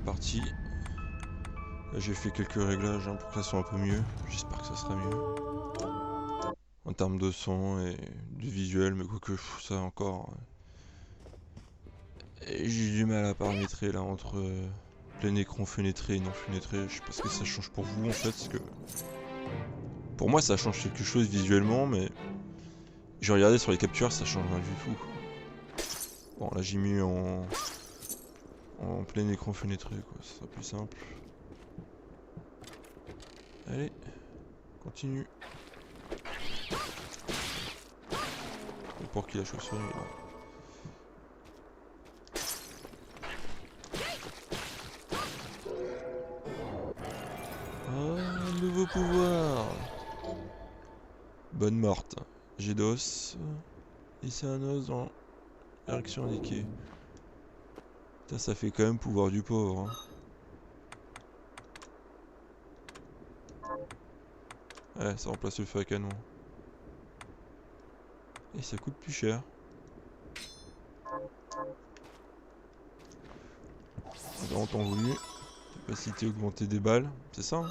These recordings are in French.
parti. Là j'ai fait quelques réglages pour que ça soit un peu mieux. J'espère que ça sera mieux. En termes de son et du visuel, mais quoique ça encore... J'ai du mal à paramétrer là entre plein écran fenêtré et non fenêtré. Je sais pas ce que ça change pour vous en fait, parce que... Pour moi ça change quelque chose visuellement, mais... J'ai regardé sur les captures, ça change rien du tout. Bon là j'ai mis en plein écran fenêtré quoi, ça sera plus simple. Allez, continue. Et pour qui la chauve-souris là? Ah, nouveau pouvoir. Bonne morte. Jet d'os. Et c'est un os dans la direction indiquée. Putain, ça fait quand même pouvoir du pauvre. Hein. Ouais, ça remplace le feu à canon. Et ça coûte plus cher. Dans temps voulu. Capacité augmentée des balles. C'est ça hein?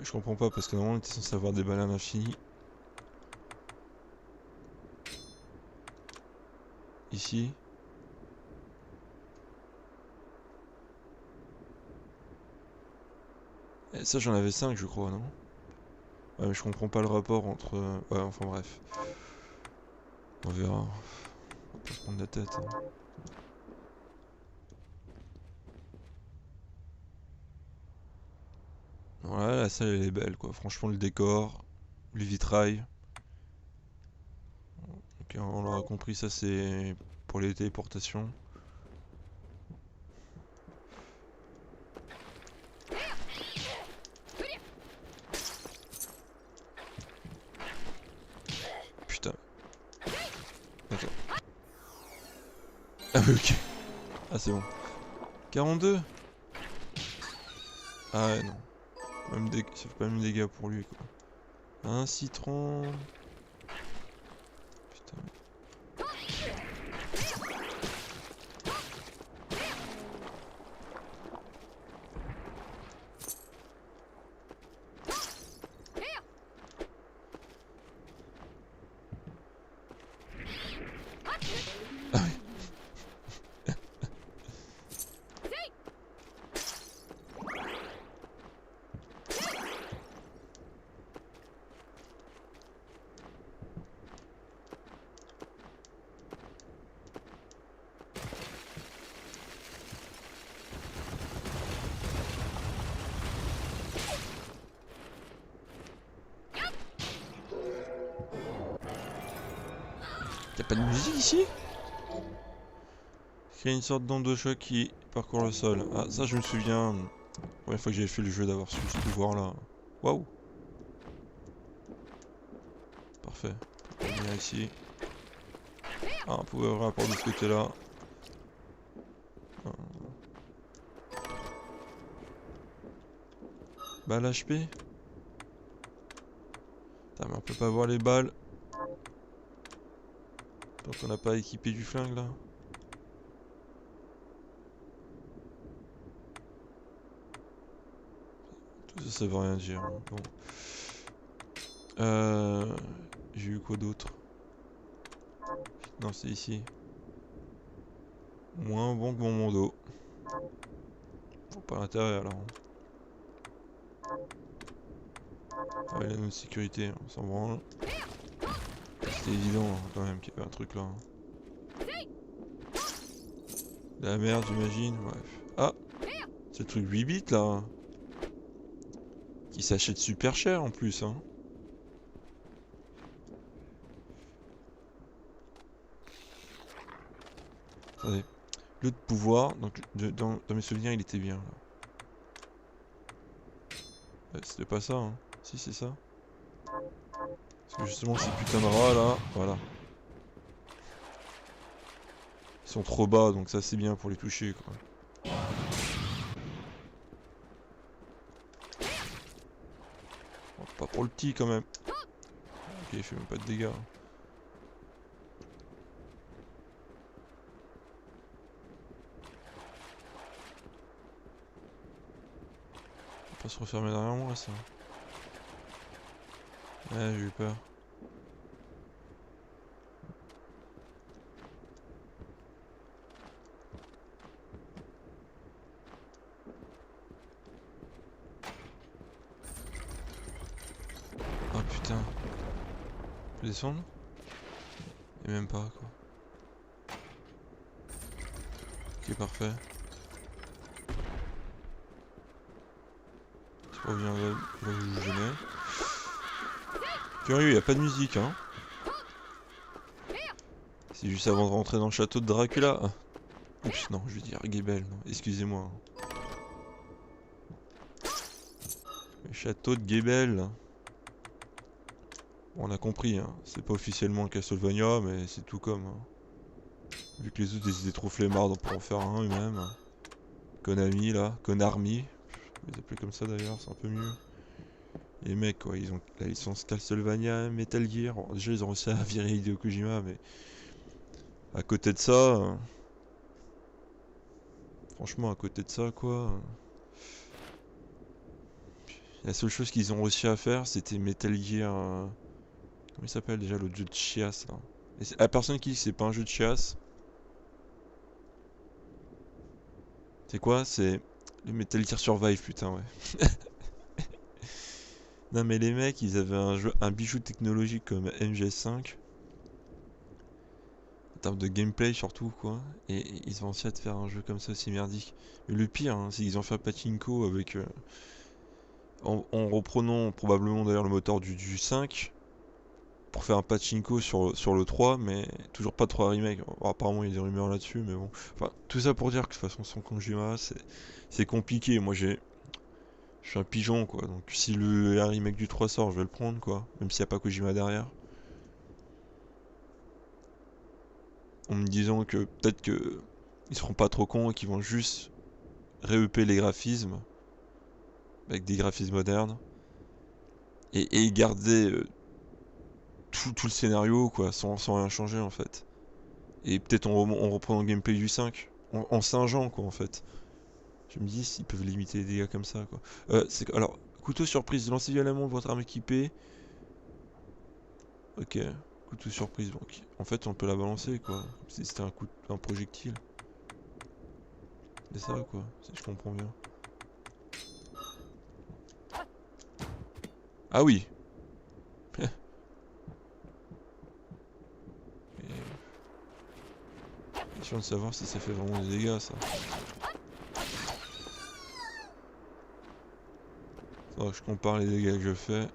Je comprends pas parce que normalement on était censé avoir des balles à l'infini. Ici. Et ça j'en avais 5 je crois non? Ouais mais je comprends pas le rapport entre... Ouais enfin bref. On verra. On va pas se prendre la tête. Hein. Voilà la salle elle est belle quoi. Franchement le décor. Le vitrail. Ok on l'aura compris ça c'est pour les téléportations. Putain. Attends. Ah oui ok. Ah c'est bon. 42. Ah ouais non. Même ça fait pas même dégâts pour lui quoi. Un citron. Putain. Ah oui. Y'a pas de musique ici? Il y a une sorte d'onde de choc qui parcourt le sol. Ah ça je me souviens. La première fois que j'ai fait le jeu d'avoir su ce pouvoir là. Waouh. Parfait. On va venir ici. Ah on pouvait ouvrir la porte de ce côté là. Balle HP. Putain mais on peut pas voir les balles. Tant qu'on n'a pas équipé du flingue là. Tout ça, ça veut rien dire. Bon. J'ai eu quoi d'autre? Non, c'est ici. Moins bon que mon dos. Bon, pas l'intérieur là. Ah, il a notre sécurité, on s'en branle. C'était évident quand même qu'il y avait un truc là. De la merde, j'imagine. Bref. Ah! C'est le truc 8 bits là. Qui s'achète super cher en plus. Hein. Attendez. Le de pouvoir, donc, dans mes souvenirs, il était bien. Ouais, c'était pas ça, hein. Si, c'est ça. Parce que justement, ces putains de rats là, voilà. Ils sont trop bas, donc ça c'est bien pour les toucher quoi. Bon, pas pour le petit quand même. Ok, il fait même pas de dégâts. va se refermer derrière moi ça. Ouais, j'ai eu peur. Oh putain. Je peux descendre? Et même pas quoi. Ok, parfait. C'est pas bien là où je venais. Curieux, y a pas de musique hein. C'est juste avant de rentrer dans le château de Dracula. Oups, non, je vais dire Gebel, non, excusez-moi. Le château de Gebel. Bon, on a compris, hein. C'est pas officiellement un Castlevania, mais c'est tout comme. Hein. Vu que les autres ils étaient trop flemmards pour en faire un eux-mêmes. Konami là, Konarmi. Je vais les appeler comme ça d'ailleurs, c'est un peu mieux. Les mecs quoi, ils ont la licence Castlevania, Metal Gear. Bon, déjà ils ont réussi à virer Hideo Kojima, mais à côté de ça, franchement à côté de ça quoi, la seule chose qu'ils ont réussi à faire c'était Metal Gear. Comment il s'appelle déjà l'autre jeu de chiasse là? Et la personne qui dit que c'est pas un jeu de chiasse, c'est quoi? C'est le Metal Gear Survive, putain, ouais. Non, mais les mecs, ils avaient un bijou technologique comme MGS5, en termes de gameplay surtout, quoi. Et ils ont réussi à te faire un jeu comme ça aussi merdique. Mais le pire, hein, c'est qu'ils ont fait un pachinko avec. En reprenant probablement d'ailleurs le moteur du 5 pour faire un pachinko sur le 3, mais toujours pas de 3 remake. Bon, apparemment, il y a des rumeurs là-dessus, mais bon. Enfin, tout ça pour dire que de toute façon, sans Kojima, c'est compliqué. Moi, je suis un pigeon, quoi. Donc, si le remake du 3 sort, je vais le prendre, quoi. Même s'il n'y a pas Kojima derrière. En me disant que peut-être que ils seront pas trop cons et qu'ils vont juste ré-upper les graphismes avec des graphismes modernes et garder tout le scénario, quoi, sans rien changer, en fait. Et peut-être en reprenant le gameplay du 5, en singeant, quoi, en fait. Je me dis s'ils peuvent limiter les dégâts comme ça, quoi. Alors, couteau surprise, lancez violemment votre arme équipée. Ok, couteau surprise, donc en fait on peut la balancer, quoi. Comme si c'était un projectile. C'est ça, quoi, si je comprends bien. Ah oui. Question de savoir si ça fait vraiment des dégâts, ça. Faudra que je compare les dégâts que je fais.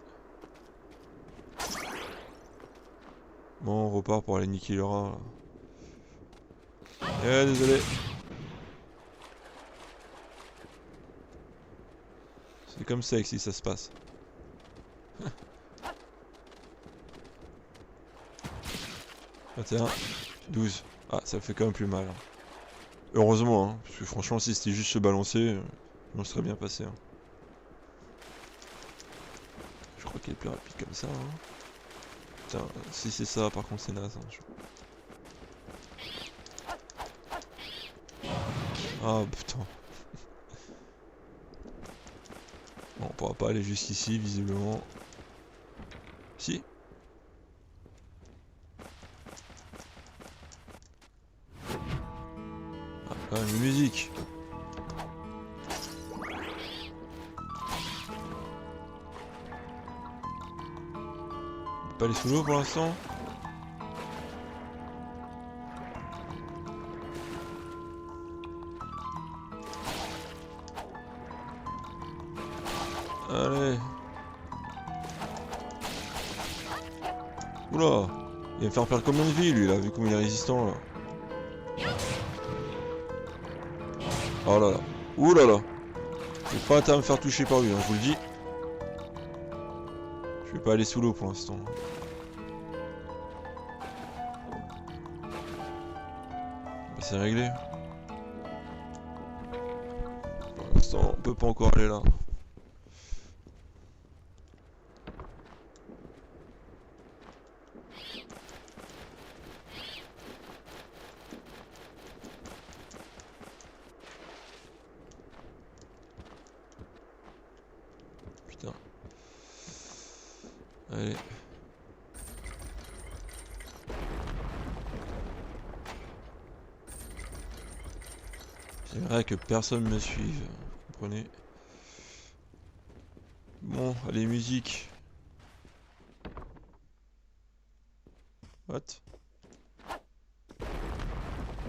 Bon, on repart pour aller niquer le rat, là. Eh, désolé. C'est comme ça que si ça se passe. 21, 12. Ah, ça fait quand même plus mal. Hein. Heureusement, hein, parce que franchement, si c'était juste se balancer, on serait bien passé. Hein. Je crois qu'il est plus rapide comme ça. Hein. Putain, si c'est ça, par contre, c'est naze. Hein. Ah, putain. Bon, on pourra pas aller jusqu'ici, visiblement. Si. Ah, quand même une musique. On peut pas aller sous l'eau pour l'instant. Allez. Oula. Il va me faire perdre combien de vie lui là, vu comme il est résistant là. Oh là là. Ouh là là. J'ai pas intérêt à me faire toucher par lui, hein, je vous le dis. Je vais pas aller sous l'eau pour l'instant. Bah, c'est réglé. Pour l'instant, on peut pas encore aller là. Allez. J'aimerais que personne me suive, vous comprenez? Bon, allez, musique. What?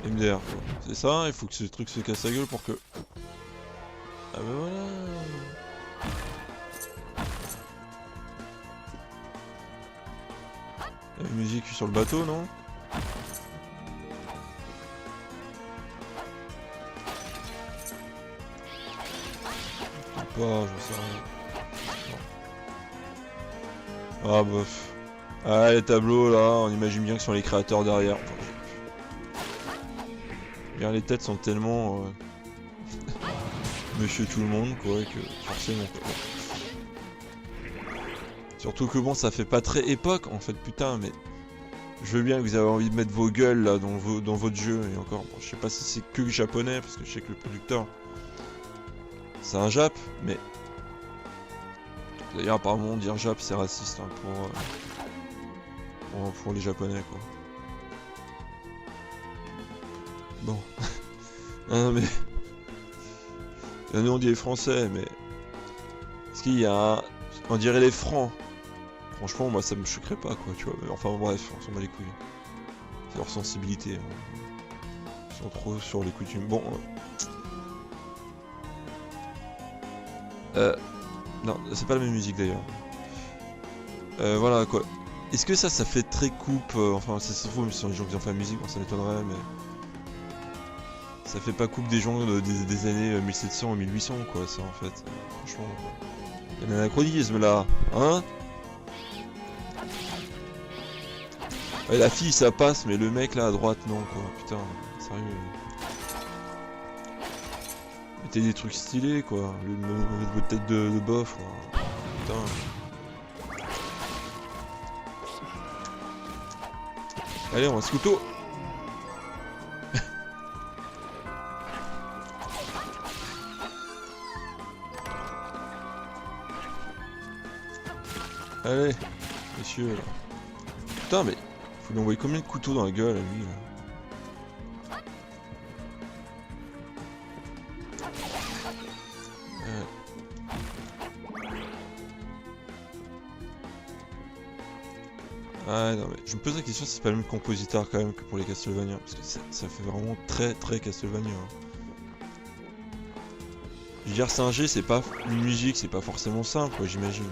MDR, quoi. C'est ça, il faut que ce truc se casse la gueule pour que... Ah bah voilà. La musique sur le bateau, non? Pas, j'en sais rien. Non. Ah bof. Ah les tableaux là, on imagine bien que ce sont les créateurs derrière. Bien, les têtes sont tellement Monsieur tout le monde quoi que forcément quoi. Surtout que bon, ça fait pas très époque en fait, putain, mais je veux bien que vous avez envie de mettre vos gueules là dans votre jeu, et encore, bon, je sais pas si c'est que japonais, parce que je sais que le producteur c'est un Jap, mais d'ailleurs apparemment dire Jap c'est raciste hein, pour les japonais quoi. Bon. Non mais... Nous on dit les français, mais... Est-ce qu'il y a... On dirait les francs. Franchement, moi ça me choquerait pas quoi, tu vois. Mais enfin bref, on s'en bat les couilles. C'est leur sensibilité. Hein. Ils sont trop sur les coutumes. Bon. Non, c'est pas la même musique d'ailleurs. Voilà quoi. Est-ce que ça fait très coupe enfin, ça se trouve, même si les gens qui ont fait la musique, bon, ça m'étonnerait, mais... Ça fait pas coupe des gens des années 1700 et 1800 quoi, ça en fait. Franchement. Il y a un anachronisme là, hein? Ouais, la fille ça passe, mais le mec là à droite non quoi, putain, sérieux. Mettez des trucs stylés quoi, au lieu de mettre votre tête de bof quoi. Putain. Allez, on va se couteau. Allez, monsieur là. Putain mais, faut lui envoyer combien de couteaux dans la gueule à lui là? Ah non mais, je me pose la question si c'est pas le même compositeur quand même que pour les Castlevania, parce que ça fait vraiment très Castlevania. Hein. Je veux dire, Singer, c'est pas une musique, c'est pas forcément simple quoi, j'imagine.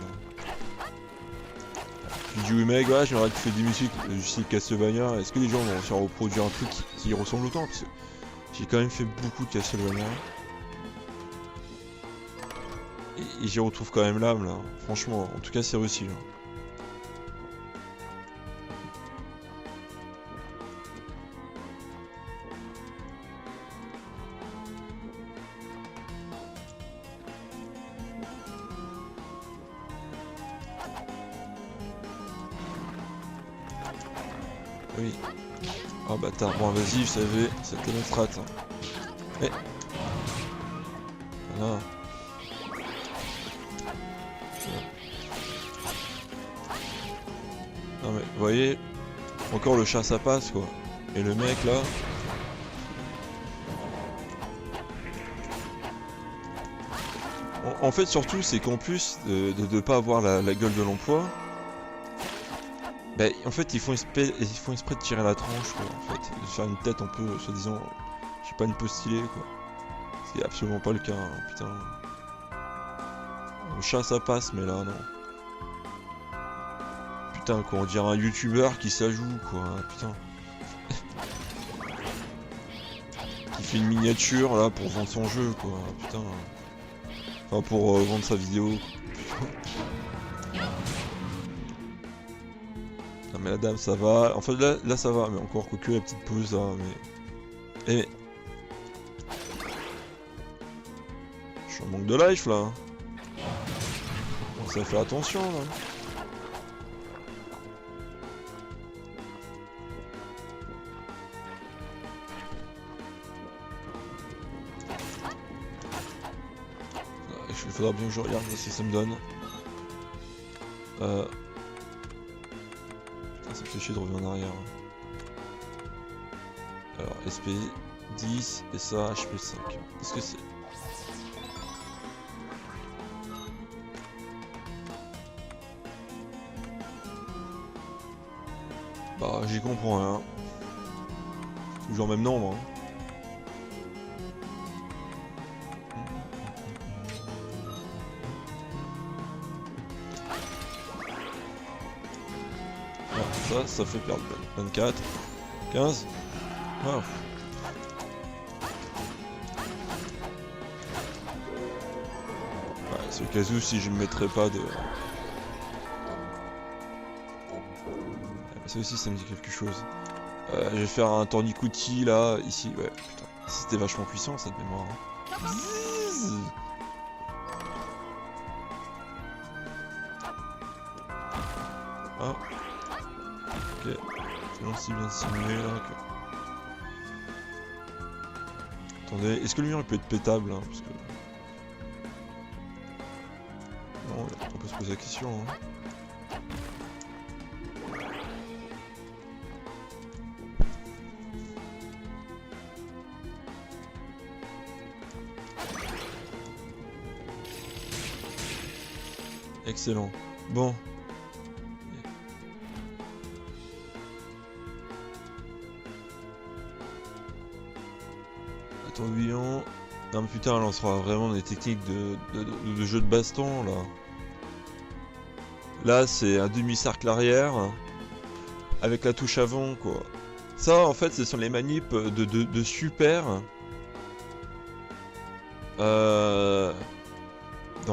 Je dis oui mec, ouais, j'aimerais que tu fais des musiques du style Castlevania, est-ce que les gens vont réussir à reproduire un truc qui ressemble autant? Parce que j'ai quand même fait beaucoup de Castlevania. Et j'y retrouve quand même l'âme là, franchement, en tout cas c'est réussi là. Oui. Oh bâtard, bon vas-y, je savais, c'était notre strat. Hein. Eh. Voilà. Non mais, vous voyez, encore le chat ça passe quoi. Et le mec là... En fait surtout c'est qu'en plus de pas avoir la gueule de l'emploi, bah, en fait ils font exprès de tirer la tranche quoi, en fait, de faire une tête un peu soi-disant, je sais pas, une peu stylée quoi. C'est absolument pas le cas, hein, putain. Le chat ça passe mais là non. Putain quoi, on dirait un youtubeur qui s'ajoute quoi, putain. Qui fait une miniature là pour vendre son jeu quoi, putain. Enfin pour vendre sa vidéo. Non mais la dame ça va, en fait là ça va, mais encore que la petite pause là, mais... Eh... Je suis en manque de life là. Bon, ça fait attention là. Il faudra bien que je regarde si ça me donne. ça me fait chier de revenir en arrière. Alors, SP 10 et ça, HP 5. Qu'est-ce que c'est? Bah, j'y comprends rien. Toujours le même nombre. Hein. Ça fait perdre 24, 15, wow. Ouais, c'est le cas où si je me mettrais pas de... Ça aussi ça me dit quelque chose. Je vais faire un tournicoutis là, ici, ouais, putain. C'était vachement puissant cette mémoire. Hein. Ah. Ok, c'est si bien simulé là que... Attendez, est-ce que le mur il peut être pétable hein, parce que... Non, on peut se poser la question. Hein. Excellent. Bon. Tourbillon. Non mais putain, là on sera vraiment des techniques de jeu de baston là. Là c'est un demi-cercle arrière avec la touche avant quoi. Ça en fait ce sont les manips de super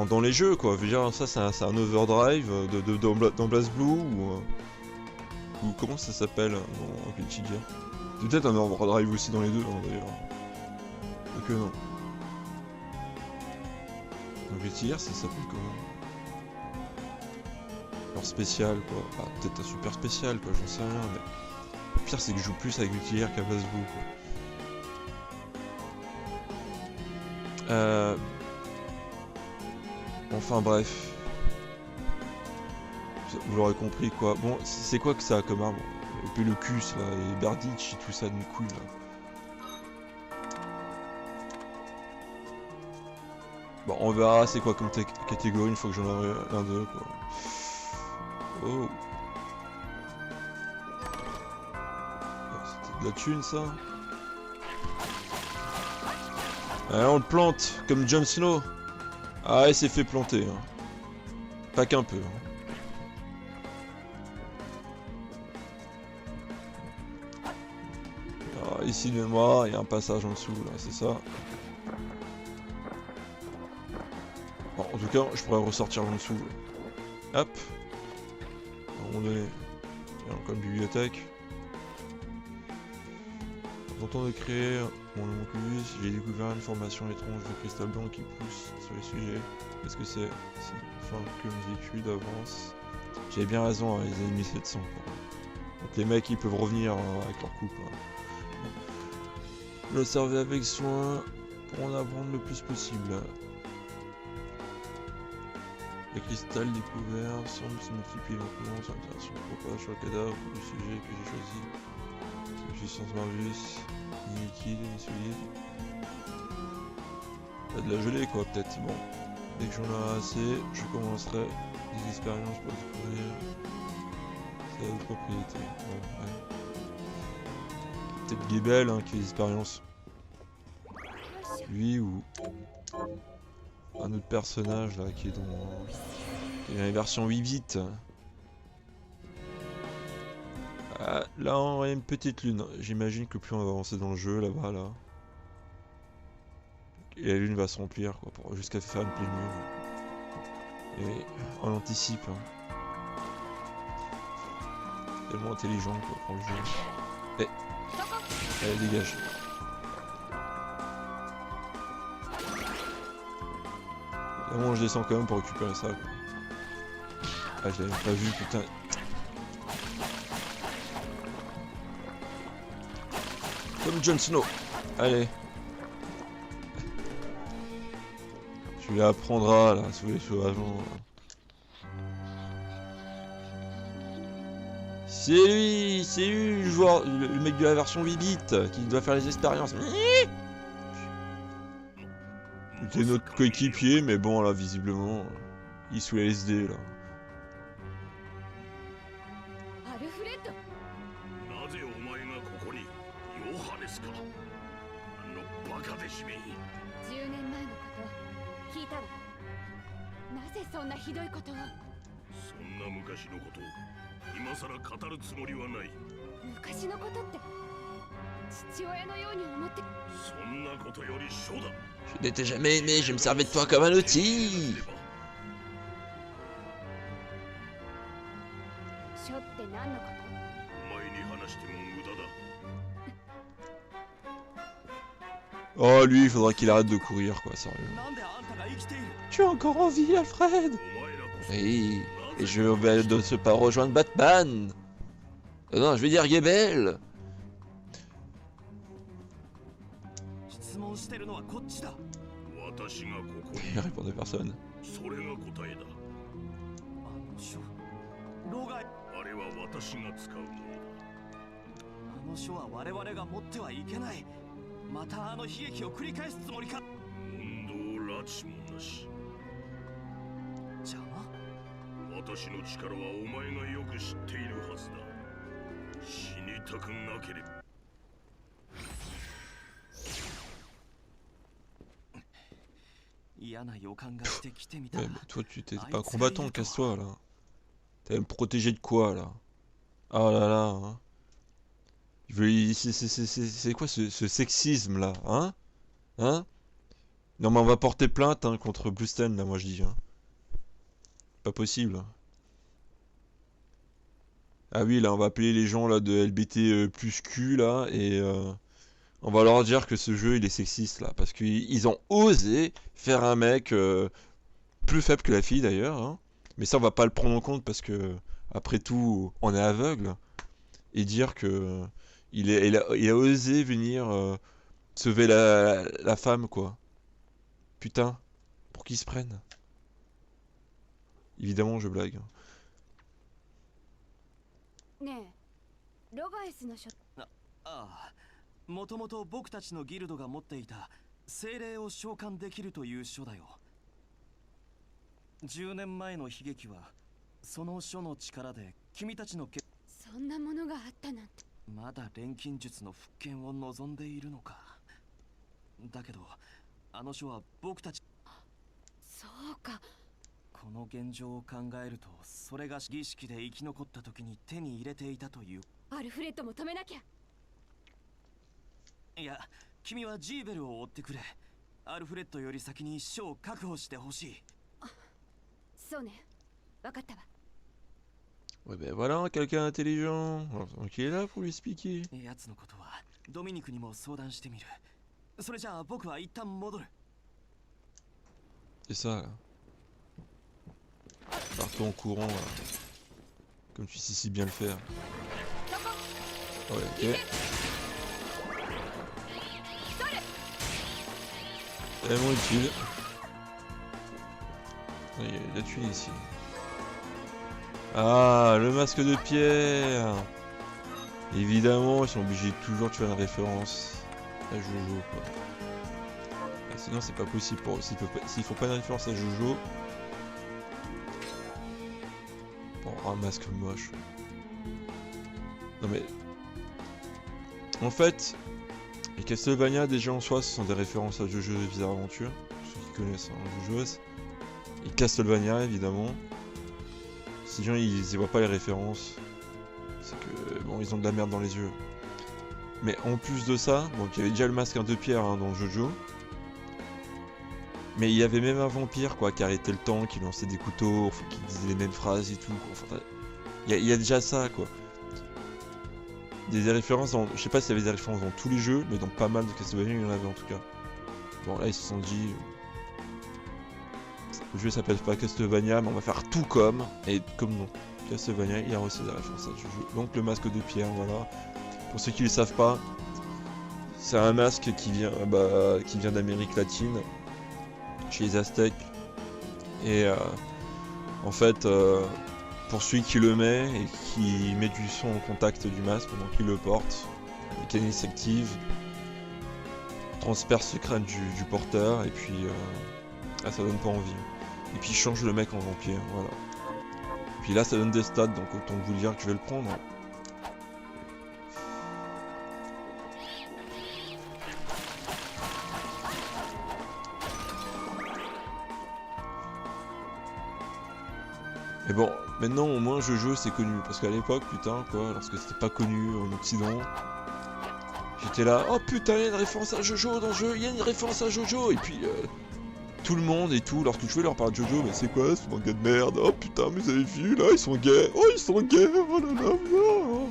dans les jeux quoi. Je veux dire ça c'est un overdrive dans BlazBlue ou comment ça s'appelle dans Guilty Gear. C'est peut-être un overdrive aussi dans les deux hein, d'ailleurs. Que non. Donc Guilty Gear ça s'appelle comment? Alors spécial quoi. Ah, peut-être un super spécial quoi, j'en sais rien mais... Le pire c'est que je joue plus avec Guilty Gear qu'à BlazBlue quoi. Enfin bref. Vous l'aurez compris quoi. Bon, c'est quoi que ça comme arme? Et puis le Cus là, et Berditch et tout ça de mes couilles là. Bon, on verra c'est quoi comme catégorie une fois que j'en aurai l'un d'eux quoi. Oh. C'était de la thune ça. Allez, on le plante comme Jon Snow. Ah, il s'est fait planter. Hein. Pas qu'un peu. Hein. Alors, ici de mémoire, il y a un passage en dessous là, c'est ça. Bon, en tout cas, je pourrais ressortir en dessous. Là. Hop. On est... Il y a encore une bibliothèque. Content de créer mon Homunculus, j'ai découvert une formation étrange de cristal blanc qui pousse sur les sujets. Qu'est-ce que c'est? C'est enfin que mes études avancent. J'avais bien raison, hein, les ennemis 700. Quoi. Donc les mecs ils peuvent revenir hein, avec leur coupe. Hein. L'observer avec soin pour en apprendre le plus possible. Les cristals découverts semblent se multiplier lentement sur l'interaction de propage sur le cadavre du sujet que j'ai choisi. Subsistance Marvus, ni liquide, ni solide. Pas de la gelée quoi peut-être, bon. Dès que j'en aurai assez, je commencerai des expériences pour découvrir sa propriété. Bon, ouais. Peut-être Gebel hein, qui fait des expériences. Lui ou un autre personnage là qui est dans la version 8 bits. Là on a une petite lune, j'imagine que plus on va avancer dans le jeu là-bas là. Et la lune va se remplir quoi, jusqu'à faire une pleine lune. Et on anticipe. Hein. Tellement intelligent quoi pour le jeu. Et allez dégage. Là moi je descends quand même pour récupérer ça quoi. Ah je l'avais pas vu putain. Comme Jon Snow. Allez. Tu lui apprendras là, sous les cheveux avant. c'est lui le joueur, le mec de la version 8 bits qui doit faire les expériences. C'était notre coéquipier, mais bon là visiblement, il est sous LSD là. アルフレッド、なぜお前がここに？ヨハネスか？あのバカで姫。10年前のこと聞いたわ。なぜそんなひどいことを？そんな昔のこと今さら語るつもりはない。昔のことって父親のように思って。そんなことより書だ。Je ne t'ai jamais aimé, je me servais de toi comme un outil. 書って何のこと？お前に話しても無駄だ。 Oh lui, il faudra qu'il arrête de courir quoi, sérieux. Tu es encore en vie, Alfred? Oui, et je vais de ce pas rejoindre Batman. Non, je vais dire Gebel. Il répond à personne. それが答えだ。あれは私が使うものだ。あの書は我々が持ってはいけない。またあの悲劇を繰り返すつもりか。問答拉致もなし。邪魔？私の力はお前がよく知っているはずだ。死にたくなければ。嫌な予感がしてきてみた。 Ouais, mais toi tu t'es pas combattant, casse-toi là. T'as me protégé de quoi là? Ah là là, hein. C'est quoi ce sexisme là, hein? Hein? Non mais on va porter plainte hein, contre Blusten là, moi je dis. Hein. Pas possible. Ah oui, là on va appeler les gens là de LBT plus Q là et on va leur dire que ce jeu il est sexiste là parce qu'ils ont osé faire un mec plus faible que la fille d'ailleurs. Hein. Mais ça on va pas le prendre en compte parce que après tout on est aveugle et dire que il a osé venir sauver la femme quoi. Putain, pour qu'ils se prennent. Évidemment je blague. ねえ、ロガエスの書。ああ、もともと僕たちのギルドが持っていた精霊を召喚できるという書だよ。10年前の悲劇はその書の力で君たちのそんなものがあったなんて。まだ錬金術の復権を望んでいるのか。だけどあの書は僕たち。そうか。この現状を考えるとそれが儀式で生き残った時に手に入れていたという。アルフレッドも止めなきゃ。いや、君はジーベルを追ってくれ。アルフレッドより先に書を確保してほしい。そうね、わかったわ。Ouais ben voilà, quelqu'un intelligent. Donc il est là pour lui expliquer. やつのことはドミニクにも相談してみる。それじゃあ僕は一旦戻る。 C'est ça là. Partons en courant là. Comme tu sais si bien le faire. Ouais, ok. Tellement utile. Il y a de la tuile ici. Ah, le masque de pierre. Évidemment, ils sont obligés de toujours tuer une référence à Jojo quoi. Et sinon c'est pas possible pour eux. S'ils font pas une référence à Jojo. Oh, un masque moche. Non mais... En fait, les Castlevania déjà en soi ce sont des références à Jojo Bizarre Adventure. Ceux qui connaissent hein, Jojo's. Et Castlevania évidemment. Si les gens ils y voient pas les références, c'est que bon ils ont de la merde dans les yeux. Mais en plus de ça, donc il y avait déjà le masque de pierre hein, dans Jojo. Mais il y avait même un vampire quoi qui arrêtait le temps, qui lançait des couteaux, qui disait les mêmes phrases et tout. Enfin, il y a déjà ça quoi. Des références dans... Je sais pas s'il y avait des références dans tous les jeux, mais dans pas mal de Castlevania il y en avait en tout cas. Bon là ils se sont dit... Le jeu s'appelle pas Castlevania, mais on va faire tout comme. Et comme non. Castlevania, il y a aussi des références à Jojo. Donc le masque de pierre, voilà. Pour ceux qui ne le savent pas, c'est un masque qui vient d'Amérique latine, chez les Aztèques. Et en fait, pour celui qui le met et qui met du son au contact du masque pendant qu'il le porte. Mécanisme active, transperce le crâne du porteur et puis ça donne pas envie. Et puis il change le mec en vampire, voilà. Puis là ça donne des stats, donc autant vous dire que je vais le prendre. Mais bon, maintenant au moins Jojo c'est connu, parce qu'à l'époque, putain quoi, lorsque c'était pas connu en Occident, j'étais là, oh putain, il y a une référence à Jojo dans le jeu, il y a une référence à Jojo, et puis tout le monde et tout, lorsque je voulais leur parler de Jojo, mais c'est quoi ce manga de merde, oh putain, mais vous avez vu, là, ils sont gays, oh ils sont gays, oh là là, oh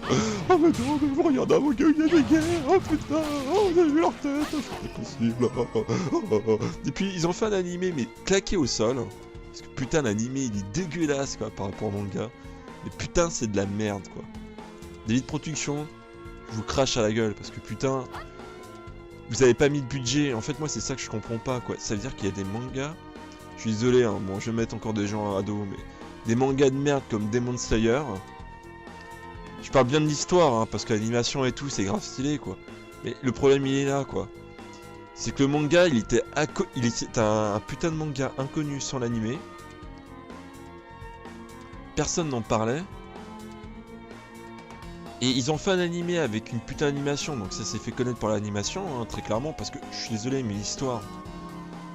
mais non, mais vous regardez un manga, il y a des gays, oh putain, oh vous avez vu leur tête, oh, c'est pas possible, Et puis ils ont fait un animé, mais claqué au sol. Parce que putain l'animé il est dégueulasse quoi par rapport au manga. Mais putain c'est de la merde quoi. David Production, je vous crache à la gueule parce que putain vous avez pas mis de budget. En fait moi c'est ça que je comprends pas quoi. Ça veut dire qu'il y a des mangas. Je suis désolé hein, bon je vais mettre encore des gens à dos mais des mangas de merde comme Demon Slayer. Je parle bien de l'histoire hein, parce que l'animation et tout c'est grave stylé quoi. Mais le problème il est là quoi. C'est que le manga, il était un putain de manga inconnu sans l'animé. Personne n'en parlait. Et ils ont fait un animé avec une putain d'animation, donc ça s'est fait connaître pour l'animation, hein, très clairement, parce que je suis désolé, mais l'histoire...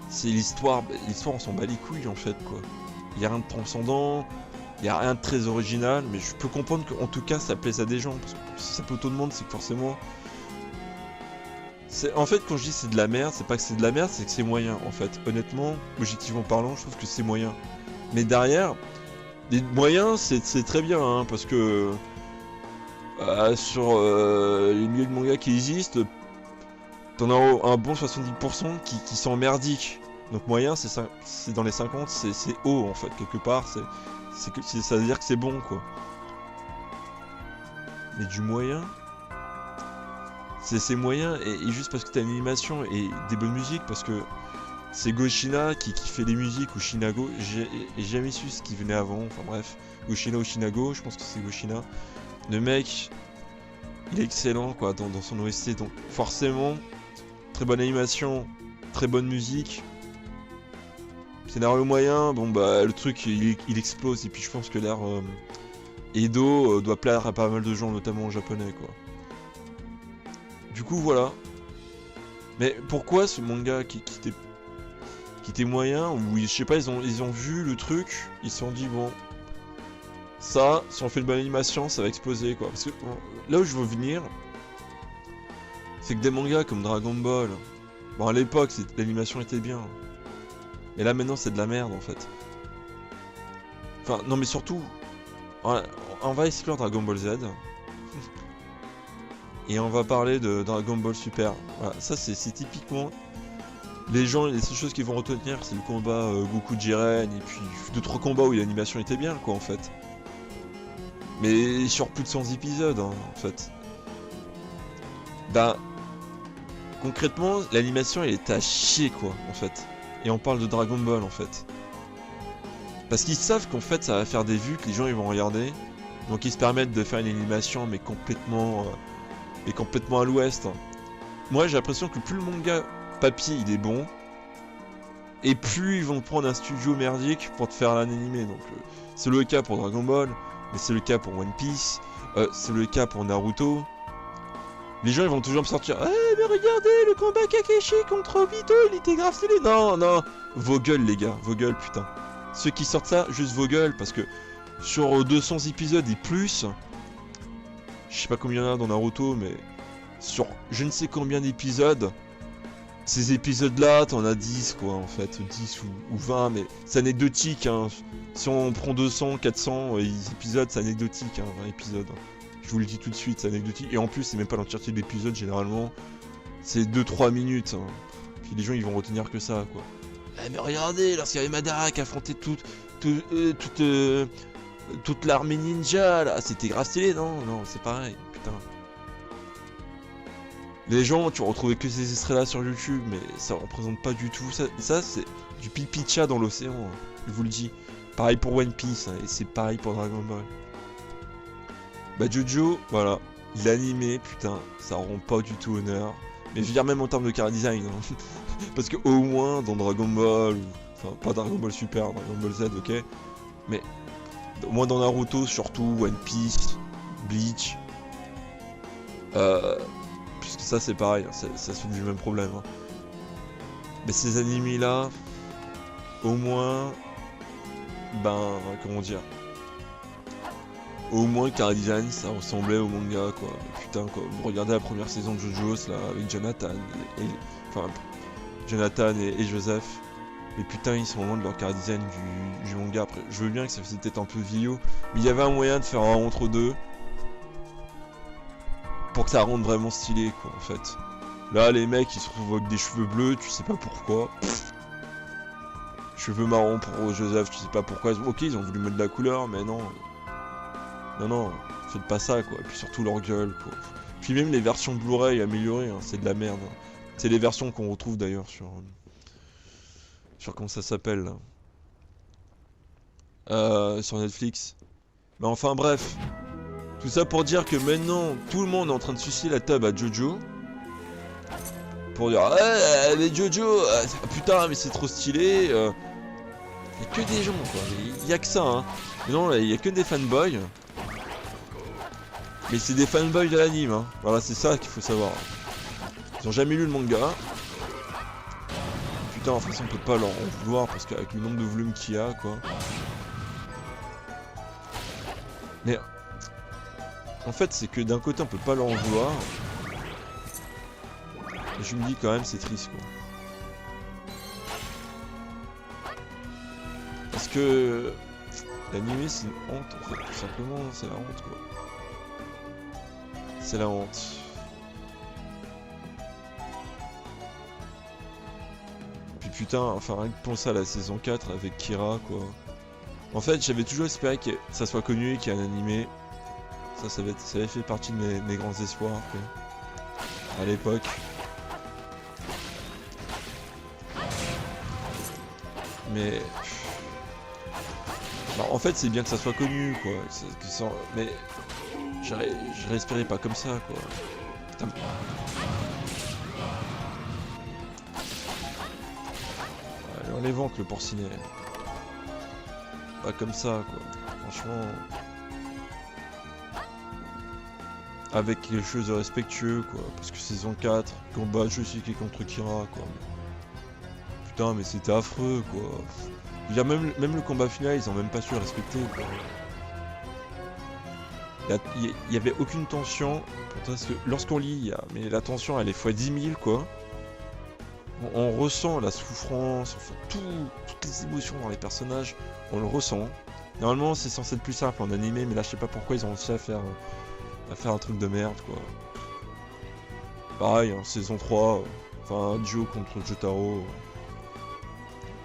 C'est l'histoire on s'en bat les couilles en fait, quoi. Il y a rien de transcendant, il y a rien de très original, mais je peux comprendre qu'en tout cas ça plaise à des gens, parce que si ça plaît autant de monde, c'est que forcément... En fait, quand je dis c'est de la merde, c'est pas que c'est de la merde, c'est que c'est moyen, en fait. Honnêtement, objectivement parlant, je trouve que c'est moyen. Mais derrière, les moyens, c'est très bien, hein, parce que sur les milliers de mangas qui existent, t'en as un bon 70% qui sont merdiques. Donc moyen, c'est dans les 50, c'est haut, en fait, quelque part. Ça veut dire que c'est bon, quoi. Mais du moyen... C'est moyen et juste parce que t'as une animation et des bonnes musiques, parce que c'est Goshina qui fait les musiques ou Shinago, j'ai jamais su ce qui venait avant, enfin bref, Goshina ou Shinago, je pense que c'est Goshina. Le mec, il est excellent quoi dans son OST, donc forcément, très bonne animation, très bonne musique. Scénario moyen, bon bah le truc il explose et puis je pense que l'ère Edo doit plaire à pas mal de gens, notamment aux japonais quoi. Du coup voilà. Mais pourquoi ce manga qui était moyen, ou je sais pas, ils ont vu le truc, ils se sont dit bon, ça, si on fait une bonne animation, ça va exploser quoi. Parce que bon, là où je veux venir, c'est que des mangas comme Dragon Ball, bon à l'époque l'animation était bien, mais là maintenant c'est de la merde en fait. Enfin non mais surtout, on va explorer Dragon Ball Z. Et on va parler de Dragon Ball Super. Voilà, ça c'est typiquement... Les gens, les seules choses qu'ils vont retenir, c'est le combat Goku Jiren, et puis 2-3 combats où l'animation était bien, quoi, en fait. Mais sur plus de 100 épisodes, hein, en fait. Bah... Concrètement, l'animation, elle est à chier, quoi, en fait. Et on parle de Dragon Ball, en fait. Parce qu'ils savent qu'en fait, ça va faire des vues, que les gens, ils vont regarder. Donc ils se permettent de faire une animation, mais complètement à l'ouest. Moi j'ai l'impression que plus le manga papier il est bon, et plus ils vont prendre un studio merdique pour te faire l'animé. Donc c'est le cas pour Dragon Ball, mais c'est le cas pour One Piece, c'est le cas pour Naruto. Les gens ils vont toujours me sortir mais regardez le combat Kakashi contre Obito, il était grave stylé. Non, vos gueules les gars, vos gueules putain. Ceux qui sortent ça, juste vos gueules, parce que sur 200 épisodes et plus, je sais pas combien il y en a dans Naruto, mais sur je ne sais combien d'épisodes, ces épisodes-là, t'en as 10 quoi, en fait, 10 ou 20, mais c'est anecdotique, hein. Si on prend 200, 400 épisodes, c'est anecdotique, hein, 20 épisodes. Je vous le dis tout de suite, c'est anecdotique, et en plus, c'est même pas l'entièreté de l'épisode, généralement, c'est 2-3 minutes, hein. Puis les gens, ils vont retenir que ça, quoi. Mais regardez, lorsqu'il y avait Madara qui affrontait toute l'armée ninja, là, c'était grave stylé, non, c'est pareil, putain. Les gens, tu retrouvais que ces extraits-là sur YouTube, mais ça représente pas du tout, ça c'est du pipi de chat dans l'océan, hein, je vous le dis. Pareil pour One Piece, hein, et c'est pareil pour Dragon Ball. Bah Jojo, voilà, l'animé, putain, ça rend pas du tout honneur. Mais je veux dire même en termes de chara design, hein. Parce que au moins dans Dragon Ball, enfin pas Dragon Ball Super, Dragon Ball Z, ok, mais au moins dans Naruto, surtout One Piece, Bleach, puisque ça c'est pareil, hein, ça souffre du même problème. Hein. Mais ces animés là, au moins, ben comment dire, au moins le chara design ça ressemblait au manga quoi. Mais putain quoi, vous regardez la première saison de JoJo's là avec Jonathan et Joseph. Mais putain ils sont loin de leur chara design du manga. Après je veux bien que ça faisait peut-être un peu vieillot, mais il y avait un moyen de faire un entre deux pour que ça rende vraiment stylé quoi en fait. Là les mecs ils se retrouvent avec des cheveux bleus, tu sais pas pourquoi. Cheveux marrons pour Joseph, tu sais pas pourquoi. Ok ils ont voulu mettre de la couleur mais non. Non, faites pas ça quoi, et puis surtout leur gueule quoi. Puis même les versions Blu-ray améliorées, hein, c'est de la merde. Hein. C'est les versions qu'on retrouve d'ailleurs sur comment ça s'appelle là. Sur Netflix. Mais enfin bref. Tout ça pour dire que maintenant tout le monde est en train de sucer la tub à Jojo. Pour dire mais Jojo, putain mais c'est trop stylé. Y a que des gens quoi, y a que ça hein. Mais non, il y a que des fanboys. Mais c'est des fanboys de l'anime, hein. Voilà, c'est ça qu'il faut savoir. Ils ont jamais lu le manga. Putain, de toute façon, on peut pas leur en vouloir parce qu'avec le nombre de volumes qu'il y a, quoi. Mais en fait, c'est que d'un côté, on peut pas leur en vouloir. Et je me dis quand même, c'est triste, quoi. Parce que l'anime, c'est une honte, en fait. Tout simplement, c'est la honte, quoi. C'est la honte. Puis putain, enfin rien que penser à la saison 4 avec Kira quoi. En fait j'avais toujours espéré que ça soit connu et qu'il y ait un animé. Ça avait fait partie de mes grands espoirs quoi. À l'époque. Mais... Bah, en fait c'est bien que ça soit connu quoi. Mais... J'aurais espéré pas comme ça quoi. Putain. Allez, on les vente le porcinet. Pas comme ça quoi. Franchement. Avec quelque chose de respectueux quoi. Parce que saison 4, combat je suis qui est contre Kira quoi. Putain mais c'était affreux quoi. Il y a même le combat final ils ont même pas su le respecter quoi. Il y avait aucune tension, parce que lorsqu'on lit, mais la tension elle est x 10 000 quoi. On ressent la souffrance, enfin toutes les émotions dans les personnages, on le ressent. Normalement c'est censé être plus simple en animé, mais là je sais pas pourquoi ils ont réussi à faire un truc de merde quoi. Pareil, hein, saison 3, enfin un duo contre Jotaro.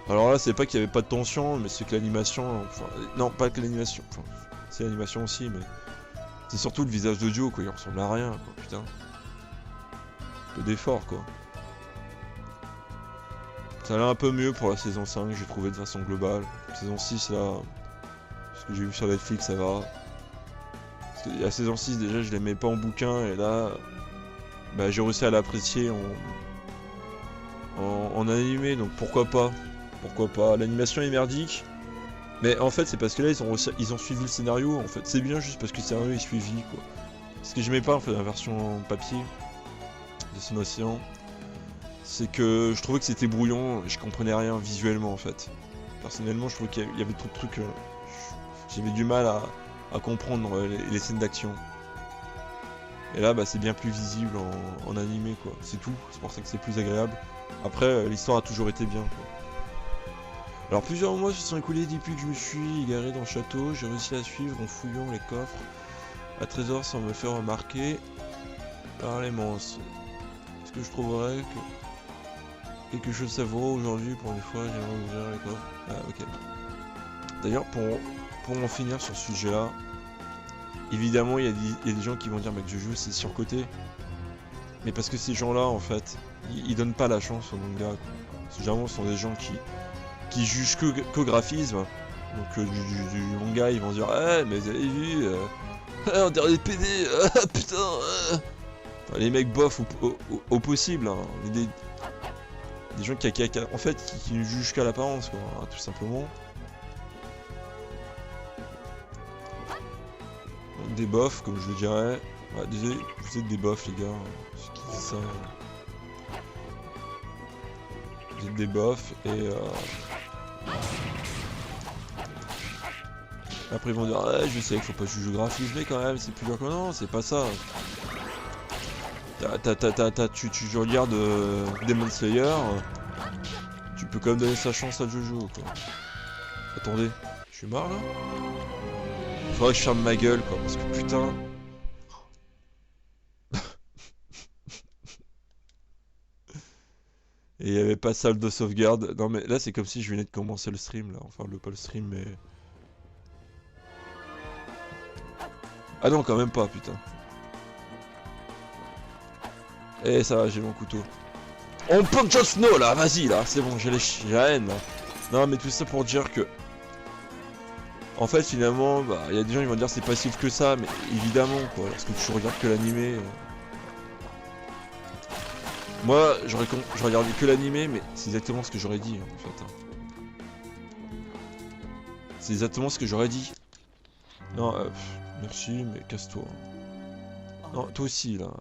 Alors là c'est pas qu'il y avait pas de tension, mais c'est que l'animation, enfin non pas que l'animation, enfin c'est l'animation aussi, mais... C'est surtout le visage de Joe quoi, il ressemble à rien quoi, putain. Peu d'effort quoi. Ça allait un peu mieux pour la saison 5, j'ai trouvé de façon globale. Saison 6 là, ce que j'ai vu sur Netflix ça va. Parce que la saison 6 déjà je l'aimais pas en bouquin et là, bah j'ai réussi à l'apprécier en animé donc pourquoi pas. Pourquoi pas, l'animation est merdique. Mais en fait c'est parce que là ils ont suivi le scénario en fait, c'est bien juste parce que le scénario est suivi quoi. Ce que j'aimais pas en fait dans la version papier de Son Océan, c'est que je trouvais que c'était brouillon, je comprenais rien visuellement en fait. Personnellement je trouvais qu'il y avait trop de trucs, j'avais du mal à comprendre les scènes d'action. Et là bah c'est bien plus visible en animé quoi, c'est tout, c'est pour ça que c'est plus agréable. Après l'histoire a toujours été bien quoi. Alors plusieurs mois se sont écoulés depuis que je me suis égaré dans le château, j'ai réussi à suivre en fouillant les coffres à trésor sans me faire remarquer par les monstres. Est-ce que je trouverais quelque chose de savoureux aujourd'hui pour une fois, j'aimerais ouvrir les coffres. Ah ok. D'ailleurs pour en finir sur ce sujet là, évidemment il y a des gens qui vont dire mais que Jojo c'est surcoté. Mais parce que ces gens là en fait, ils donnent pas la chance au manga quoi. Généralement ce sont des gens qui jugent qu'au graphisme, Donc du manga, ils vont dire mais vous avez vu on dirait des PD, putain Enfin, les mecs bof au possible, hein. Des gens en fait qui ne jugent qu'à l'apparence, quoi, hein, tout simplement. Donc, des bofs, comme je le dirais. Ouais, désolé, vous êtes des bofs, les gars. Ceux qui disent ça. Vous êtes des bofs et après ils vont dire je sais qu'il faut pas juger le graphisme, mais quand même c'est plus dur que non, c'est pas ça. Tu regardes Demon Slayer, tu peux quand même donner sa chance à Jojo, quoi. Attendez, je suis marre là. Faudrait que je ferme ma gueule, quoi, parce que putain. Et il y avait pas salle de sauvegarde. Non mais là c'est comme si je venais de commencer le stream là, enfin pas le stream mais... Ah non quand même pas putain. Eh ça va, j'ai mon couteau. On punch Jon Snow là, vas-y là, c'est bon, j'ai la haine là. Non mais tout ça pour dire que... En fait finalement, bah il y a des gens qui vont dire c'est pas si que ça, mais évidemment quoi, lorsque tu regardes que l'animé... Moi, j'aurais regardé que l'animé, mais c'est exactement ce que j'aurais dit en fait. C'est exactement ce que j'aurais dit. Non, merci, mais casse-toi. Non, toi aussi là.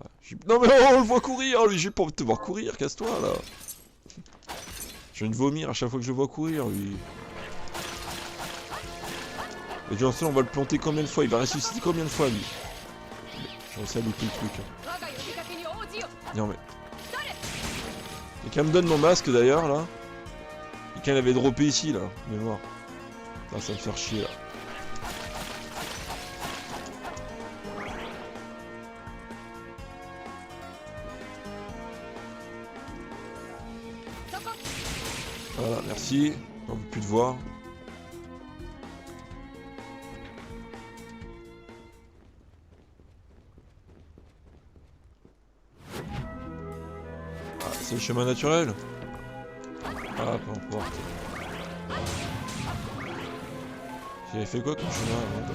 Non mais on le voit courir, lui, j'ai pas envie de te voir courir, casse-toi là. Je viens de vomir à chaque fois que je le vois courir, lui. Et Jon Snow, on va le planter combien de fois? Il va ressusciter combien de fois, lui? J'ai réussi à louper le truc. Non mais... Quelqu'un me donne mon masque d'ailleurs là. Quelqu'un l'avait droppé ici là, mémoire. Ah, ça va me faire chier là. Voilà, merci. On veut plus te voir. C'est le chemin naturel. Ah, peu importe. J'avais fait quoi comme chemin avant?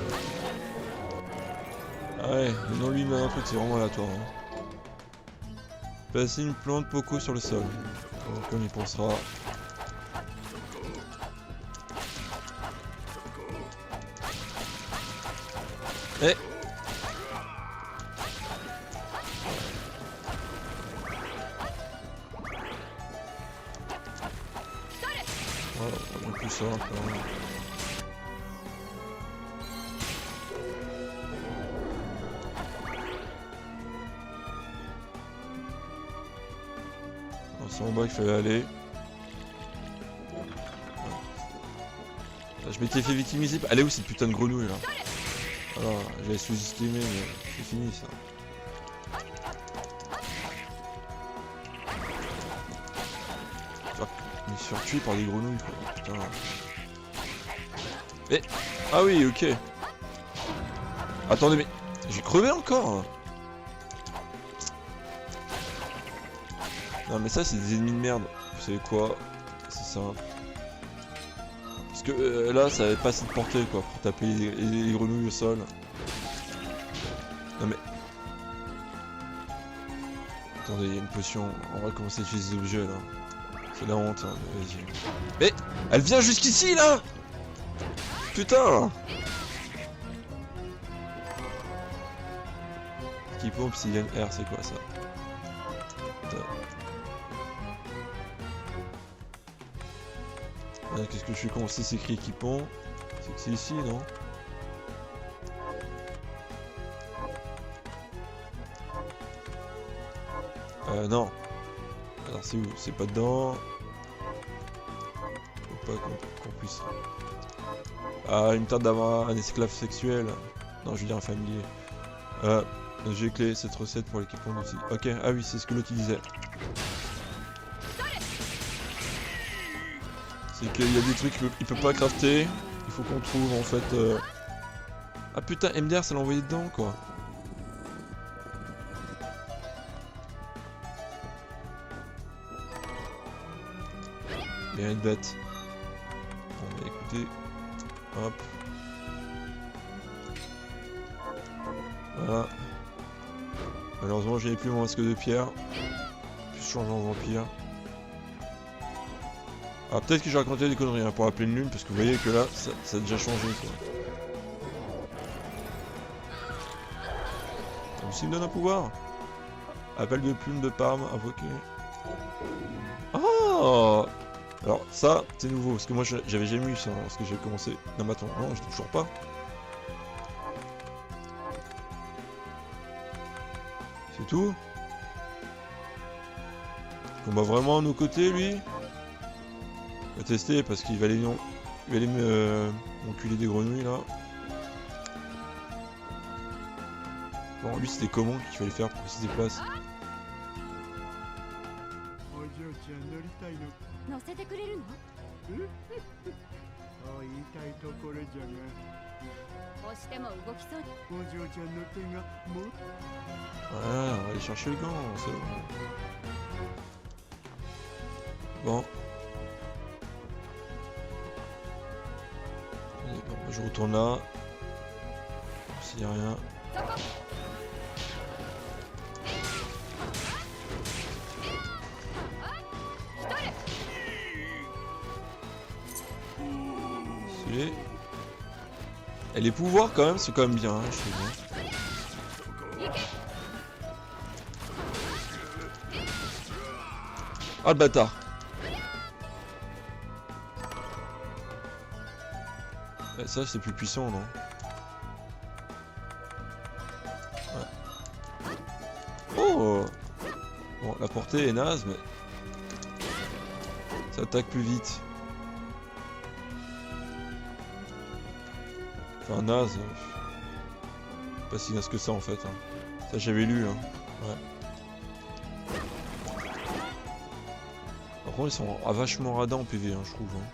Ah ouais, le nom lui-même, un truc, c'est vraiment aléatoire. Hein. Passer une plante poco sur le sol. Donc on y pensera. Eh! Voilà, un peu plus simple. Hein. C'est en bas qu'il fallait aller. Je m'étais fait victimiser. Elle est où cette putain de grenouille là? Alors, j'avais sous-estimé, mais c'est fini ça. Je me suis fait tuer par des grenouilles quoi, putain. Mais... Ah oui, ok. Attendez, mais... J'ai crevé encore. Non mais ça c'est des ennemis de merde. Vous savez quoi? C'est simple. Parce que là ça avait pas assez de portée quoi pour taper les grenouilles au sol. Non mais... Attendez, il y a une potion. On va commencer à utiliser des objets là. C'est la honte, hein, vas-y. Mais elle vient jusqu'ici là. Putain. Équipement obsidienne R, c'est quoi ça? Qu'est-ce que je suis con? Si c'est écrit équipement, c'est que c'est ici, non? Non. Alors c'est où? C'est pas dedans. Faut pas qu'on puisse... Ah, il me tarde d'avoir un esclave sexuel. Non, je veux dire un familier. J'ai clé cette recette pour l'équipement d'outils. Ok, ah oui, c'est ce que l'autre disait. C'est qu'il y a des trucs qu'il peut pas crafter. Il faut qu'on trouve en fait... Ah putain, MDR ça l'a envoyé dedans quoi. Il y a une bête. Bon bah écoutez... Hop. Voilà. Malheureusement, j'avais plus mon masque de pierre. Puis je change en vampire. Ah, peut-être que j'ai raconté des conneries hein, pour la pleine lune, parce que vous voyez que là, ça a déjà changé quoi. Donc, s'il me donne un pouvoir. Appel de plume de Parme invoqué. Oh! Alors ça, c'est nouveau, parce que moi j'avais jamais eu ça lorsque j'ai commencé. Non mais attends, non, je l'ai toujours pas. C'est tout? On va vraiment à nos côtés lui? On va tester parce qu'il va aller m'enculer des grenouilles là. Bon lui c'était comment qu'il fallait faire pour qu'il se déplace? 乗せてくれるの？言いたいところじゃが、押しても動きそう。お嬢ちゃんの手がもっ Voilà, on va aller chercher le gant, c'est bon. Bon. Allez, bon, je retourne là. S'il n'y a rien. Celui-là. Et les pouvoirs quand même, c'est quand même bien, hein, je trouve. Ah le bâtard. Ça c'est plus puissant non? Ouais. Oh. Bon la portée est naze mais ça attaque plus vite. Enfin naze. Pas si naze que ça en fait. Hein. Ça j'avais lu. Hein. Ouais. Par contre ils sont vachement radins en PV hein, je trouve. Hein.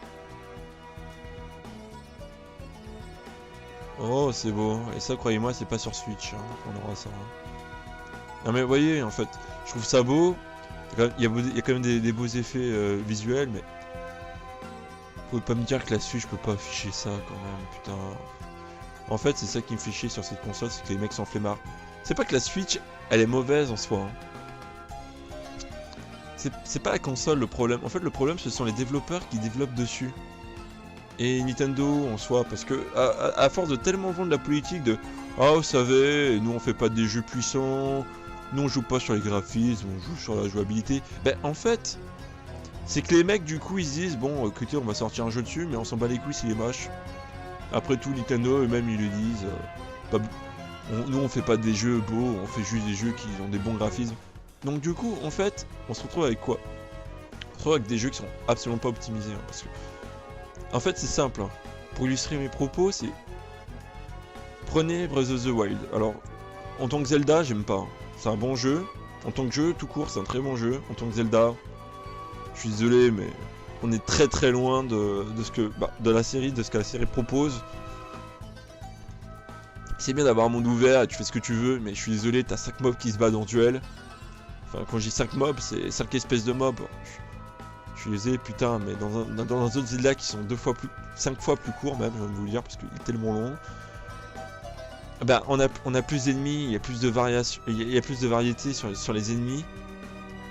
Oh c'est beau. Et ça croyez-moi c'est pas sur Switch hein, qu'on aura ça. Hein. Non mais vous voyez en fait, je trouve ça beau. Il y a quand même des beaux effets visuels mais... Faut pas me dire que la Switch peut pas afficher ça quand même, putain. En fait c'est ça qui me fait chier sur cette console, c'est que les mecs s'en flemmards. C'est pas que la Switch elle est mauvaise en soi. Hein. C'est pas la console le problème, en fait le problème ce sont les développeurs qui développent dessus. Et Nintendo en soi, parce que à force de tellement vendre la politique de « Ah vous savez, nous on fait pas des jeux puissants, nous on joue pas sur les graphismes, on joue sur la jouabilité », ben en fait, c'est que les mecs du coup ils se disent « Bon écoutez on va sortir un jeu dessus mais on s'en bat les couilles s'il est moche ». Après tout Nintendo eux-mêmes ils le disent nous on fait pas des jeux beaux, on fait juste des jeux qui ont des bons graphismes. Donc du coup, en fait, on se retrouve avec quoi? On se retrouve avec des jeux qui sont absolument pas optimisés. Hein, parce que... En fait, c'est simple. Hein. Pour illustrer mes propos, c'est... Prenez Breath of the Wild. Alors, en tant que Zelda, j'aime pas. Hein. C'est un bon jeu. En tant que jeu, tout court, c'est un très bon jeu. En tant que Zelda, je suis désolé, mais on est très très loin de ce que... de la série, de ce que la série propose. C'est bien d'avoir un monde ouvert et tu fais ce que tu veux, mais je suis désolé, t'as 5 mobs qui se battent en duel. Enfin, quand je dis 5 mobs, c'est 5 espèces de mobs. Je suis désolé, putain, mais dans un autre Zelda qui sont 5 fois plus courts même, je viens de vous le dire, parce qu'il est tellement long. Ben, on a plus d'ennemis, il y a plus de variation, il y a plus de variété sur les ennemis,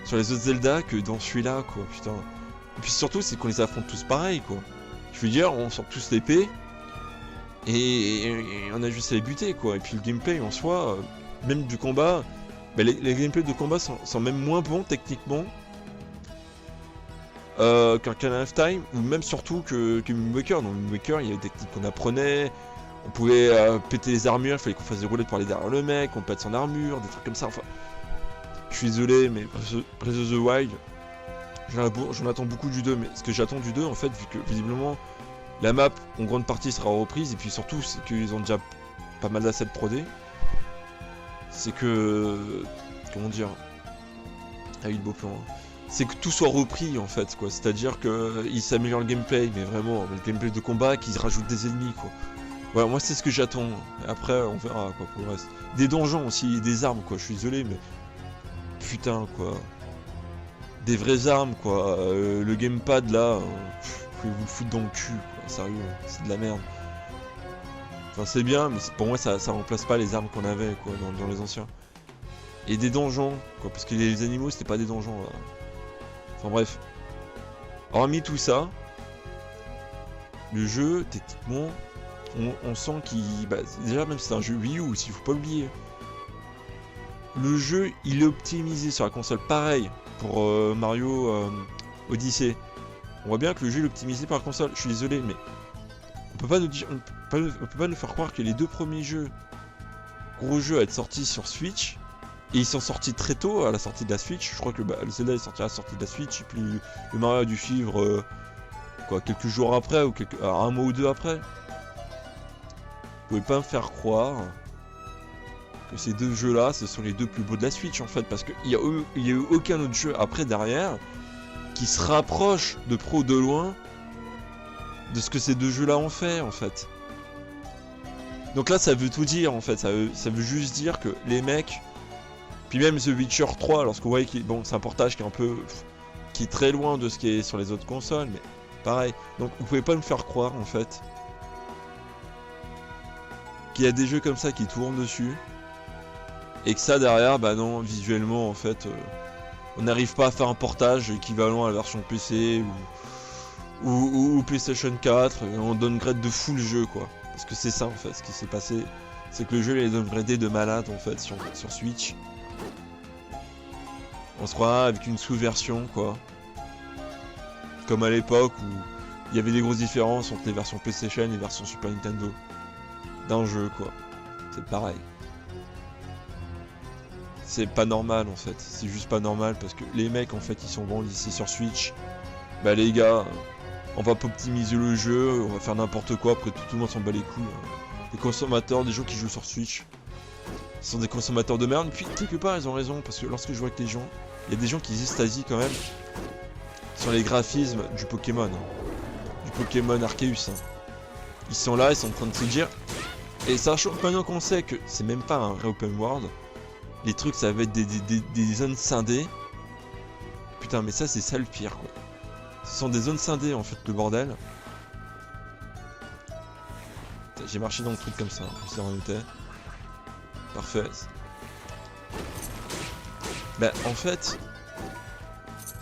sur les autres Zelda que dans celui-là, quoi, putain. Et puis surtout, c'est qu'on les affronte tous pareil, quoi. Je veux dire, on sort tous l'épée. Et on a juste à les buter quoi, et puis le gameplay en soi, même du combat, bah les gameplays de combat sont même moins bons techniquement qu'un Ocarina of Time, ou même surtout que Wind Waker. Dans Wind Waker il y avait des techniques qu'on apprenait, on pouvait péter les armures, il fallait qu'on fasse des roulettes pour aller derrière le mec, on pète son armure, des trucs comme ça, enfin... Je suis désolé mais Breath of the Wild, j'en attends beaucoup du 2, mais ce que j'attends du 2 en fait, vu que visiblement... La map, en grande partie, sera reprise, et puis surtout, c'est qu'ils ont déjà pas mal d'assets 3D. C'est que... Comment dire? Ah oui, le beau plan. Hein. C'est que tout soit repris, en fait, quoi. C'est-à-dire qu'ils s'améliorent le gameplay, mais vraiment, le gameplay de combat, qu'ils rajoutent des ennemis, quoi. Voilà, moi, c'est ce que j'attends. Après, on verra, quoi, pour le reste. Des donjons aussi, des armes, quoi. Je suis désolé, mais... Putain, quoi. Des vraies armes, quoi. Le gamepad, là... vous le foutre dans le cul, quoi. Sérieux, c'est de la merde. Enfin c'est bien, mais pour moi ça remplace pas les armes qu'on avait quoi dans les anciens. Et des donjons, quoi, parce que les animaux c'était pas des donjons là. Enfin bref. Hormis tout ça, le jeu, techniquement, on sent qu'il... Bah, déjà même si c'est un jeu Wii U, s'il faut pas l'oublier. Le jeu, il est optimisé sur la console. Pareil pour Mario Odyssey. On voit bien que le jeu est optimisé par la console. Je suis désolé, mais on peut pas nous faire croire que les deux premiers jeux, gros jeux à être sortis sur Switch, et ils sont sortis très tôt à la sortie de la Switch. Je crois que le Zelda est sorti à la sortie de la Switch, et puis le Mario a dû suivre quoi, quelques jours après, ou un mois ou deux après. Vous pouvez pas me faire croire que ces deux jeux-là, ce sont les deux plus beaux de la Switch en fait, parce qu'il y a eu aucun autre jeu après derrière qui se rapproche de pro de loin de ce que ces deux jeux-là ont fait en fait. Donc là, ça veut tout dire en fait, ça veut juste dire que les mecs, puis même The Witcher 3, lorsqu'on voit que bon, c'est un portage qui est très loin de ce qui est sur les autres consoles, mais pareil. Donc vous pouvez pas me faire croire en fait qu'il y a des jeux comme ça qui tournent dessus et que ça derrière, bah non, visuellement en fait, on n'arrive pas à faire un portage équivalent à la version PC ou PlayStation 4, et on downgrade de fou le jeu quoi. Parce que c'est ça en fait, ce qui s'est passé, c'est que le jeu il est downgradé de malade en fait sur Switch. On se croit avec une sous-version quoi. Comme à l'époque où il y avait des grosses différences entre les versions PlayStation et les versions Super Nintendo d'un jeu quoi. C'est pareil. C'est pas normal en fait, c'est juste pas normal parce que les mecs en fait ils sont bons ici sur Switch. Bah les gars, on va pas optimiser le jeu, on va faire n'importe quoi, après tout le monde s'en bat les couilles. Les consommateurs, des gens qui jouent sur Switch, ce sont des consommateurs de merde, puis quelque part ils ont raison parce que lorsque je vois avec les gens, il y a des gens qui extasient quand même sur les graphismes du Pokémon. Du Pokémon Arceus. Ils sont là, ils sont en train de se dire. Et sachant maintenant qu'on sait que c'est même pas un vrai open world, les trucs ça va être des zones scindées. Putain mais ça c'est ça le pire quoi. Ce sont des zones scindées en fait le bordel. J'ai marché dans le truc comme ça, c'est en était. Parfait. Bah en fait,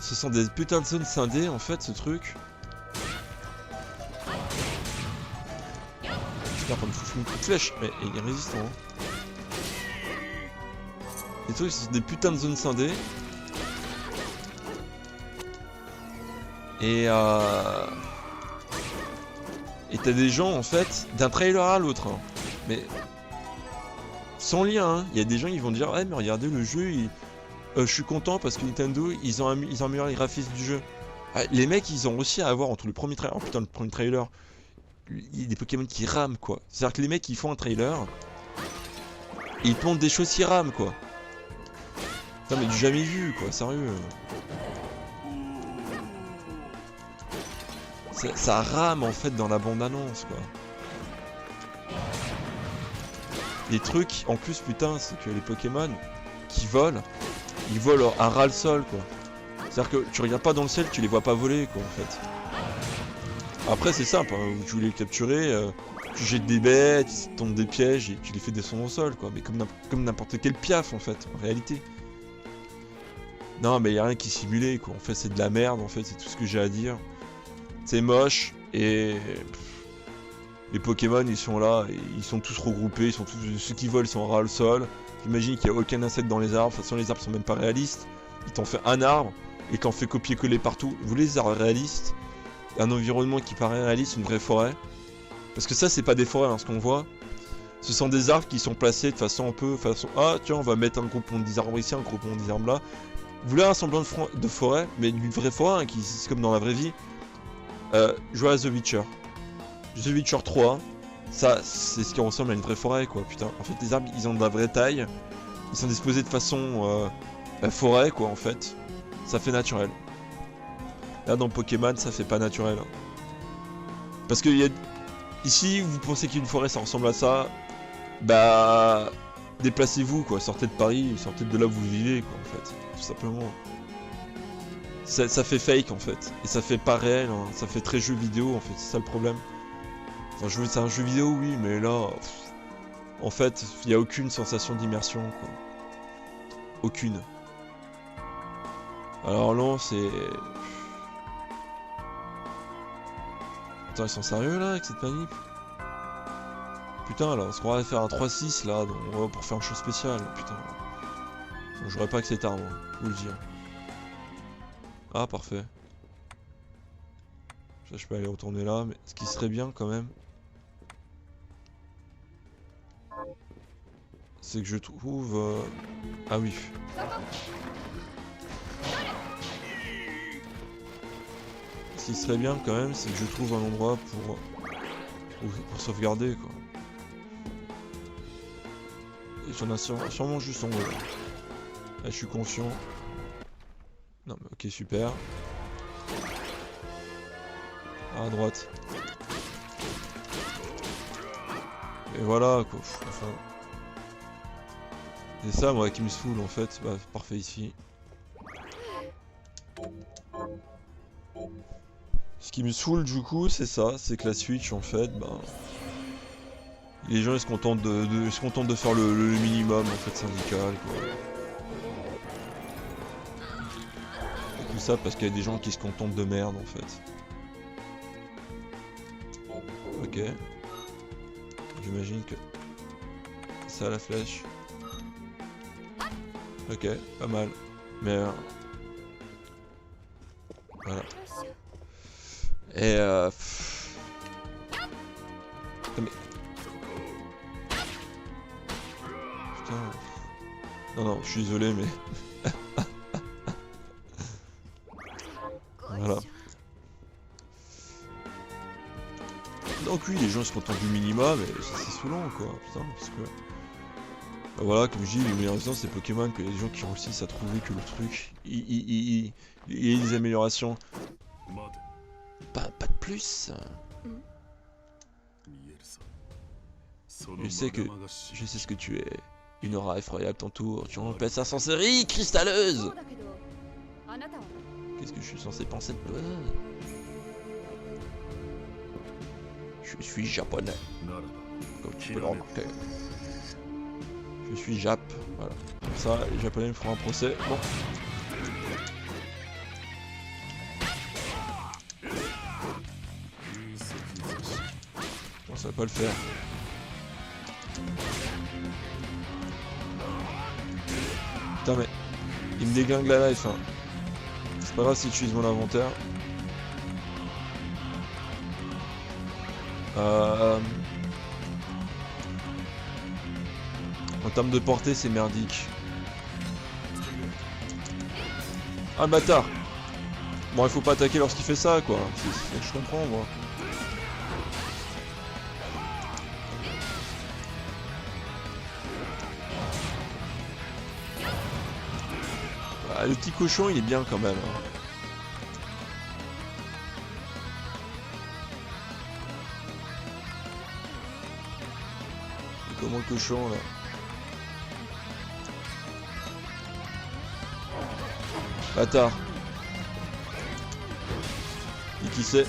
ce sont des putains de zones scindées en fait ce truc. Putain, pour me foutre une flèche, mais il est résistant. Hein. Les trucs, c'est des putains de zones scindées. Et t'as des gens en fait, d'un trailer à l'autre. Hein. Mais sans lien, hein. Il y a des gens qui vont dire ouais mais regardez le jeu, je suis content parce que Nintendo ils ont amélioré les graphismes du jeu. Ah, les mecs ils ont réussi à avoir entre le premier trailer, oh putain le premier trailer, il y a des Pokémon qui rament quoi. C'est-à-dire que les mecs ils font un trailer, et ils plantent des choses qui rament quoi. Putain mais du jamais vu quoi, sérieux. Ça rame en fait dans la bande-annonce quoi. Les trucs, en plus putain, c'est que les Pokémon qui volent, ils volent à ras le sol quoi. C'est-à-dire que tu regardes pas dans le ciel, tu les vois pas voler quoi en fait. Après c'est simple, hein, tu veux les capturer, tu jettes des bêtes, ils tombent des pièges et tu les fais descendre au sol quoi. Mais comme n'importe quel piaf en fait, en réalité. Non mais y a rien qui est simulé quoi, en fait c'est de la merde en fait, c'est tout ce que j'ai à dire. C'est moche et les Pokémon ils sont là, et ils sont tous regroupés, ils sont tous ceux qui volent sont ras le sol. J'imagine qu'il n'y a aucun insecte dans les arbres, de toute façon les arbres sont même pas réalistes. Ils t'en fait un arbre et t'en fait copier-coller partout. Vous voulez des arbres réalistes, un environnement qui paraît réaliste, une vraie forêt. Parce que ça c'est pas des forêts hein, ce qu'on voit. Ce sont des arbres qui sont placés de façon un peu ah tiens on va mettre un groupement d'arbres ici, un groupement d'arbres là. Vous voulez un semblant de forêt, mais une vraie forêt hein, qui c'est comme dans la vraie vie. Jouer à The Witcher. The Witcher 3, ça c'est ce qui ressemble à une vraie forêt quoi, putain. En fait les arbres ils ont de la vraie taille, ils sont disposés de façon forêt quoi en fait. Ça fait naturel. Là dans Pokémon ça fait pas naturel. Hein. Parce que ici vous pensez qu'une forêt ça ressemble à ça, bah déplacez-vous quoi, sortez de Paris, sortez de là où vous vivez quoi en fait, tout simplement. Ça fait fake en fait, et ça fait pas réel, hein. Ça fait très jeu vidéo en fait, c'est ça le problème. Quand je veux c'est un jeu vidéo, oui, mais là, en fait, il n'y a aucune sensation d'immersion, quoi. Aucune. Alors là, c'est... Attends, ils sont sérieux là avec cette manip? Putain, là, on se croirait faire un 3-6 là, donc, pour faire une chose spéciale, putain. Je jouerais pas avec cette arme, hein, vous le dire. Ah, parfait. Ça, je peux aller retourner là, mais ce qui serait bien quand même, c'est que je trouve... Ah oui. Ce qui serait bien quand même, c'est que je trouve un endroit pour sauvegarder, quoi. Et j'en ai sûrement juste en haut. Là, je suis conscient. Non mais ok, super. À droite. Et voilà quoi. Enfin. C'est ça moi qui me saoule en fait. Bah, parfait ici. Ce qui me saoule du coup, c'est ça, c'est que la Switch en fait, bah, les gens ils se contentent de faire le minimum en fait syndical quoi. Et tout ça parce qu'il y a des gens qui se contentent de merde en fait. Ok. J'imagine que ça a la flèche. Ok, pas mal. Mais voilà. Et mais... Putain. Non, non, je suis désolé, mais... Voilà. Donc oui, les gens se contentent du minimum, mais c'est saoulant, quoi. Putain, parce que... Bah voilà, comme je dis, les meilleurs exemples, c'est Pokémon, que les gens qui réussissent à trouver que le truc... Il y a des améliorations. Pas de plus. Je sais ce que tu es. Une aura effroyable t'entoure. Tu en pèses sans série cristalleuse. Qu'est-ce que je suis censé penser de toi? Je suis japonais. Comme tu peux le remarquer. Je suis Jap. Voilà. Comme ça, les japonais me feront un procès. Bon. Bon, ça va pas le faire. Putain mais il me déglingue la life hein. C'est pas grave si j'utilise mon inventaire. En termes de portée c'est merdique. Ah le bâtard. Bon il faut pas attaquer lorsqu'il fait ça quoi. C'est je comprends moi. Ah, le petit cochon il est bien quand même. Hein. C'est comment le cochon là? Bâtard. Et qui c'est?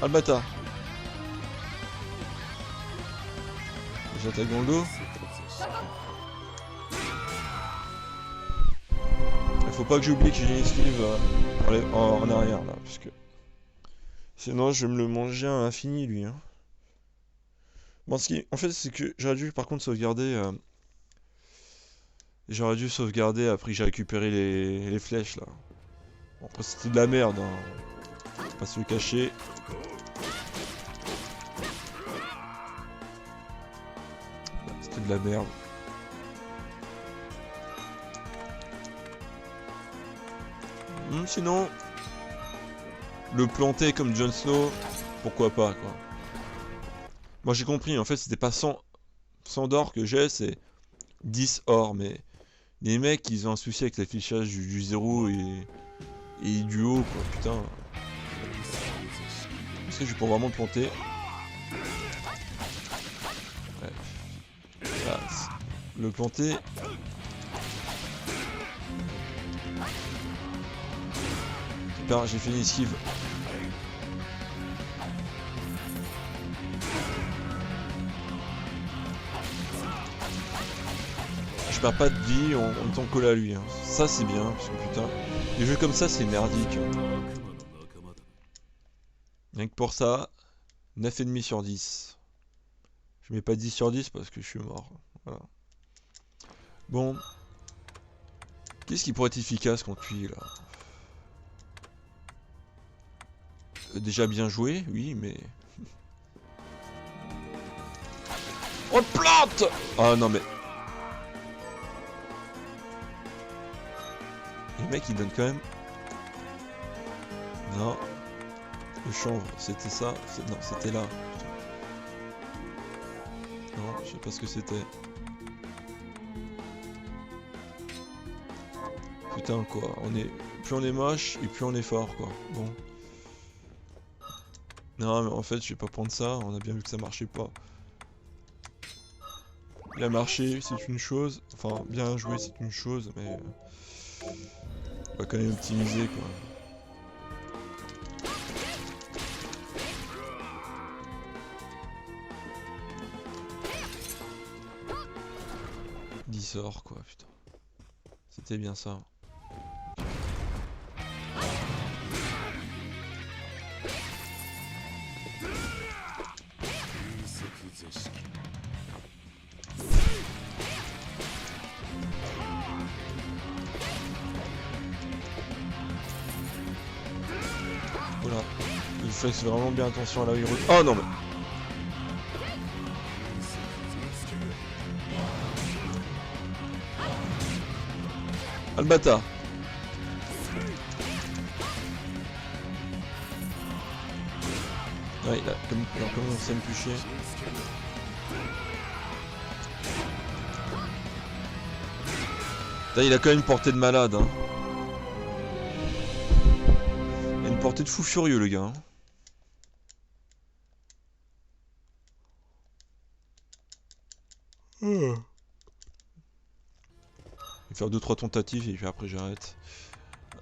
Ah le bâtard. J'attaque dans le dos. Faut pas que j'oublie que j'ai une esquive en arrière là, parce que sinon je vais me le manger à l'infini lui. Hein. Bon, en fait c'est que j'aurais dû par contre sauvegarder. J'aurais dû sauvegarder après que j'ai récupéré les flèches là. Bon, après c'était de la merde, hein. Faut pas se le cacher. C'était de la merde. Sinon, le planter comme Jon Snow, pourquoi pas quoi. Moi j'ai compris, en fait c'était pas 100 d'or que j'ai, c'est 10 or, mais les mecs ils ont un souci avec l'affichage du 0 et du haut quoi, putain. Est-ce que je peux vraiment le planter? Ouais. Là, le planter... J'ai fait une esquive. perds pas de vie en étant collé à lui. Hein. Ça c'est bien, parce que putain, les jeux comme ça c'est merdique. Rien que pour ça, 9,5 sur 10. Je mets pas 10 sur 10 parce que je suis mort. Voilà. Bon. Qu'est-ce qui pourrait être efficace contre lui là? Déjà bien joué, oui, mais... Oh plante! Ah non mais... Les mecs ils donnent quand même... Non. Le chanvre, c'était ça? Non, c'était là. Non, je sais pas ce que c'était. Putain quoi, plus on est moche et plus on est fort quoi. Bon. Non mais en fait je vais pas prendre ça, on a bien vu que ça marchait pas. Il a marché, c'est une chose. Enfin, bien joué, c'est une chose, mais... on va quand même optimiser quoi. Sort quoi, putain. C'était bien ça. Voilà. Il fait vraiment bien attention à la virus. Oh non mais... Ah le bâtard. Ouais, il a commencé à me toucher. Là, il a quand même une portée de malade. Hein. Il a une portée de fou furieux le gars. Hein. Je vais faire 2-3 tentatives et puis après j'arrête.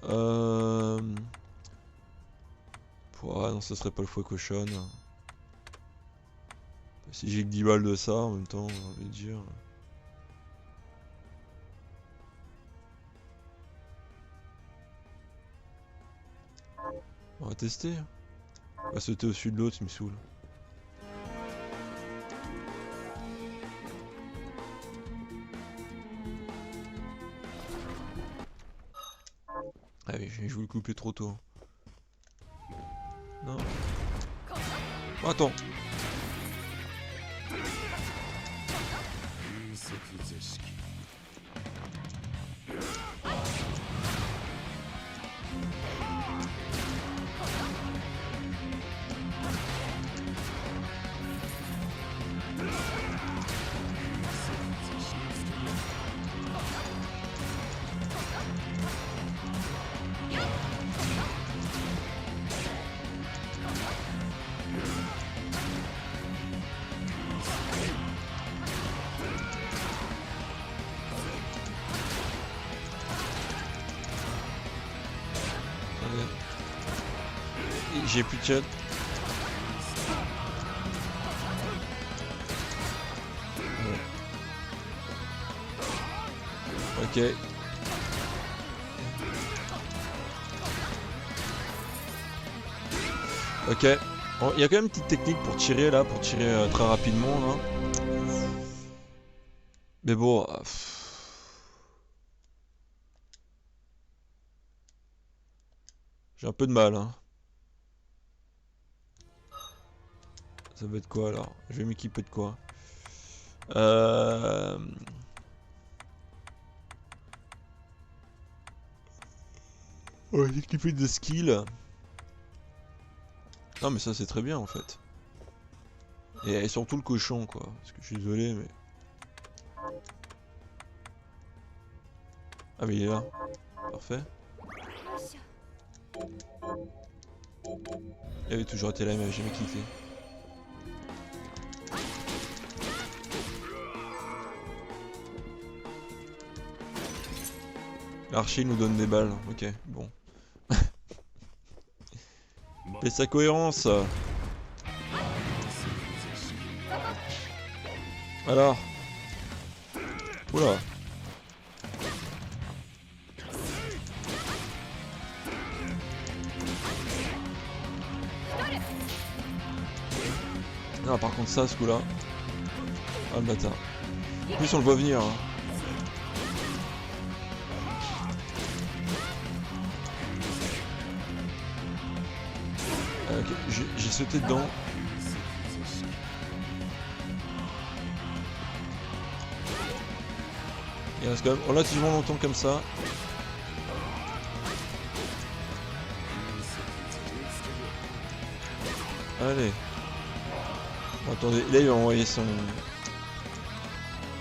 Ouais, non, ça serait pas le fouet cochonne. Si j'ai que 10 balles de ça en même temps, j'ai envie de dire. On va tester. On va sauter au sud de l'autre, il me saoule. Ah oui, j'ai voulu le couper trop tôt. Non. Oh, attends. J'ai plus de chat. Ok. Ok. Il y a quand même une petite technique pour tirer là, pour tirer très rapidement là. Mais bon. J'ai un peu de mal hein. Ça va être quoi alors? Je vais m'équiper de quoi? On va s'équiper de skills. Non mais ça c'est très bien en fait. Et surtout le cochon quoi. Parce que je suis désolé mais... Ah mais il est là. Parfait. Il avait toujours été là mais il avait jamais quitté. L'archer nous donne des balles, ok, bon. Et sa cohérence. Alors. Oula. Non, par contre ça, ce coup-là. Ah le bâtard. En plus on le voit venir. Hein. Ok, j'ai sauté dedans. Il reste quand même relativement longtemps comme ça. Allez. Bon, attendez, là il va envoyer son...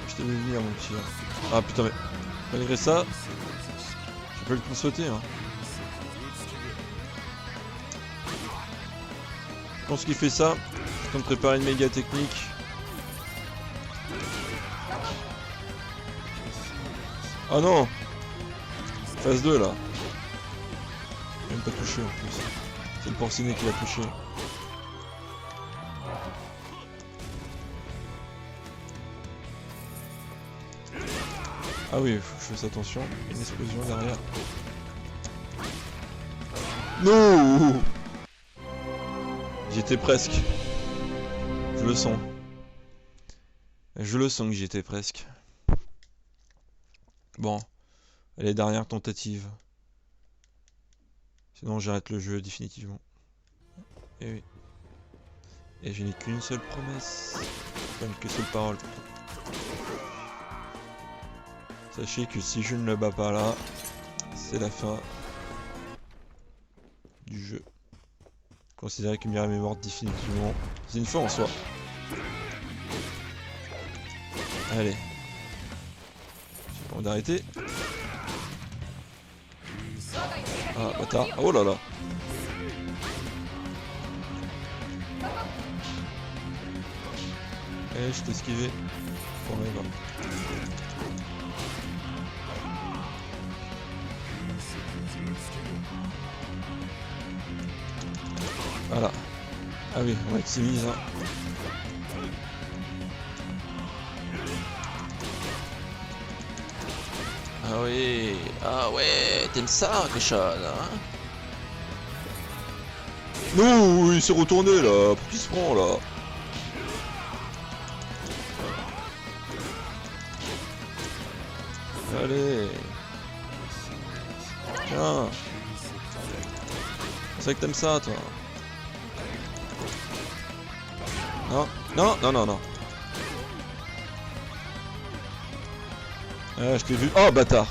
Je t'ai vu venir mon petit. Ah putain mais... Malgré ça... Je peux le sauter hein. Je pense qu'il fait ça. Pour me préparer une méga technique. Ah non! Phase 2 là. Il a même pas touché en plus. C'est le porcinet qui l'a touché. Ah oui, faut que je fasse attention. Il y a une explosion derrière. Non! J'y étais presque. Je le sens. Je le sens que j'y étais presque. Bon. Allez, dernière tentative. Sinon j'arrête le jeu définitivement. Et oui. Et je n'ai qu'une seule promesse. Enfin, qu'une seule parole. Sachez que si je ne le bats pas là, c'est la fin du jeu. Considérez que Myriam est morte définitivement. C'est une fin en soi. Allez. J'ai pas envie d'arrêter. Ah, bâtard. Oh là là. Eh, je t'ai esquivé. Bon, allez, va. Voilà. Ah oui, on maximise. Hein. Ah oui. Ah ouais, t'aimes ça, cochonne, hein? Non, il s'est retourné là. Pour qui se prend là? Allez. Tiens. C'est vrai que t'aimes ça, toi. Non, non, non, non, non. Ah, je t'ai vu. Oh, bâtard.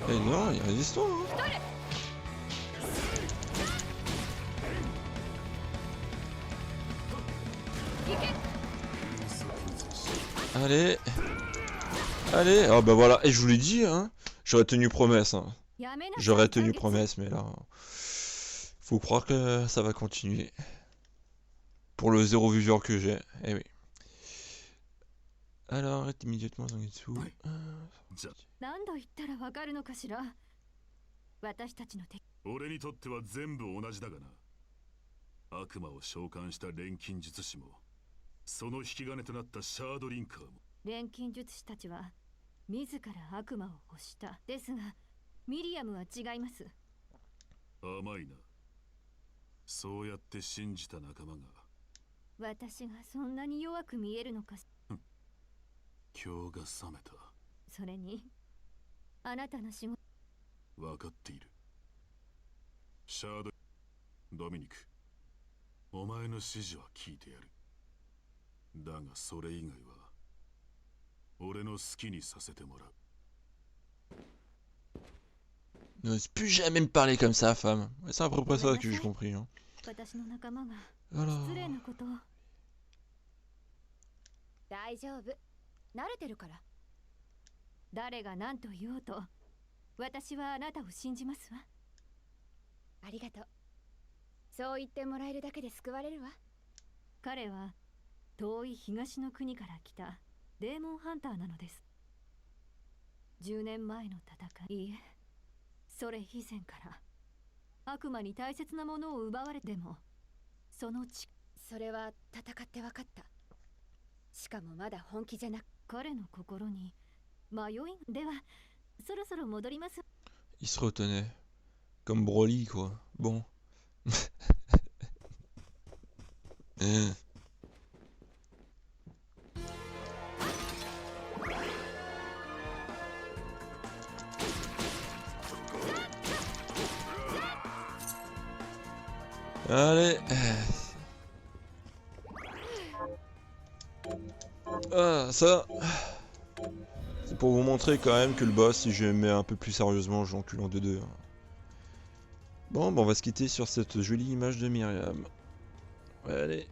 Eh non, il est résistant. Hein. Allez. Allez. Oh bah voilà. Et je vous l'ai dit, hein. J'aurais tenu promesse. Hein. J'aurais tenu promesse, mais là... Faut croire que ça va continuer. Pour le 0 viewer que j'ai. Eh oui. Alors, arrête immédiatement dans les dessous. 何度言ったらわかるのかしら。私たちの敵。俺にとっては全部同じだがな。悪魔を召喚した錬金術師も、その引き金となったシャードリンカーも。錬金術師たちは自ら悪魔を欲した。ですが、ミリアムは違います。甘いな。そうやって信じた仲間が。私がそんなに弱く見えるのか。今日が覚めた。それに、あなたの仕事。分かっている。シャード、ドミニク、お前の指示は聞いてやる。だがそれ以外は、俺の好きにさせてもらう。N'ose plus jamais me parler comme ça, femme. C'est à peu près ça que j'ai compris. Hein. 私の仲間が Alors... 失礼なことを。大丈夫。慣れてるから。誰が何と言おうと、私はあなたを信じますわ。ありがとう。そう言ってもらえるだけで救われるわ。彼は遠い東の国から来たデーモンハンターなのです。10年前の戦い、いいえ、それ以前から悪魔に大切なものを奪われても、そのそれは戦って分かった。しかもまだ本気じゃなく、彼の心に迷いではそろそろ戻ります。 Il se retenait. Comme Broly, quoi. Bon. Allez. Ah, ça. C'est pour vous montrer quand même que le boss, si je le mets un peu plus sérieusement, je l'encule en 2-2. Bon, bah on va se quitter sur cette jolie image de Myriam. Allez.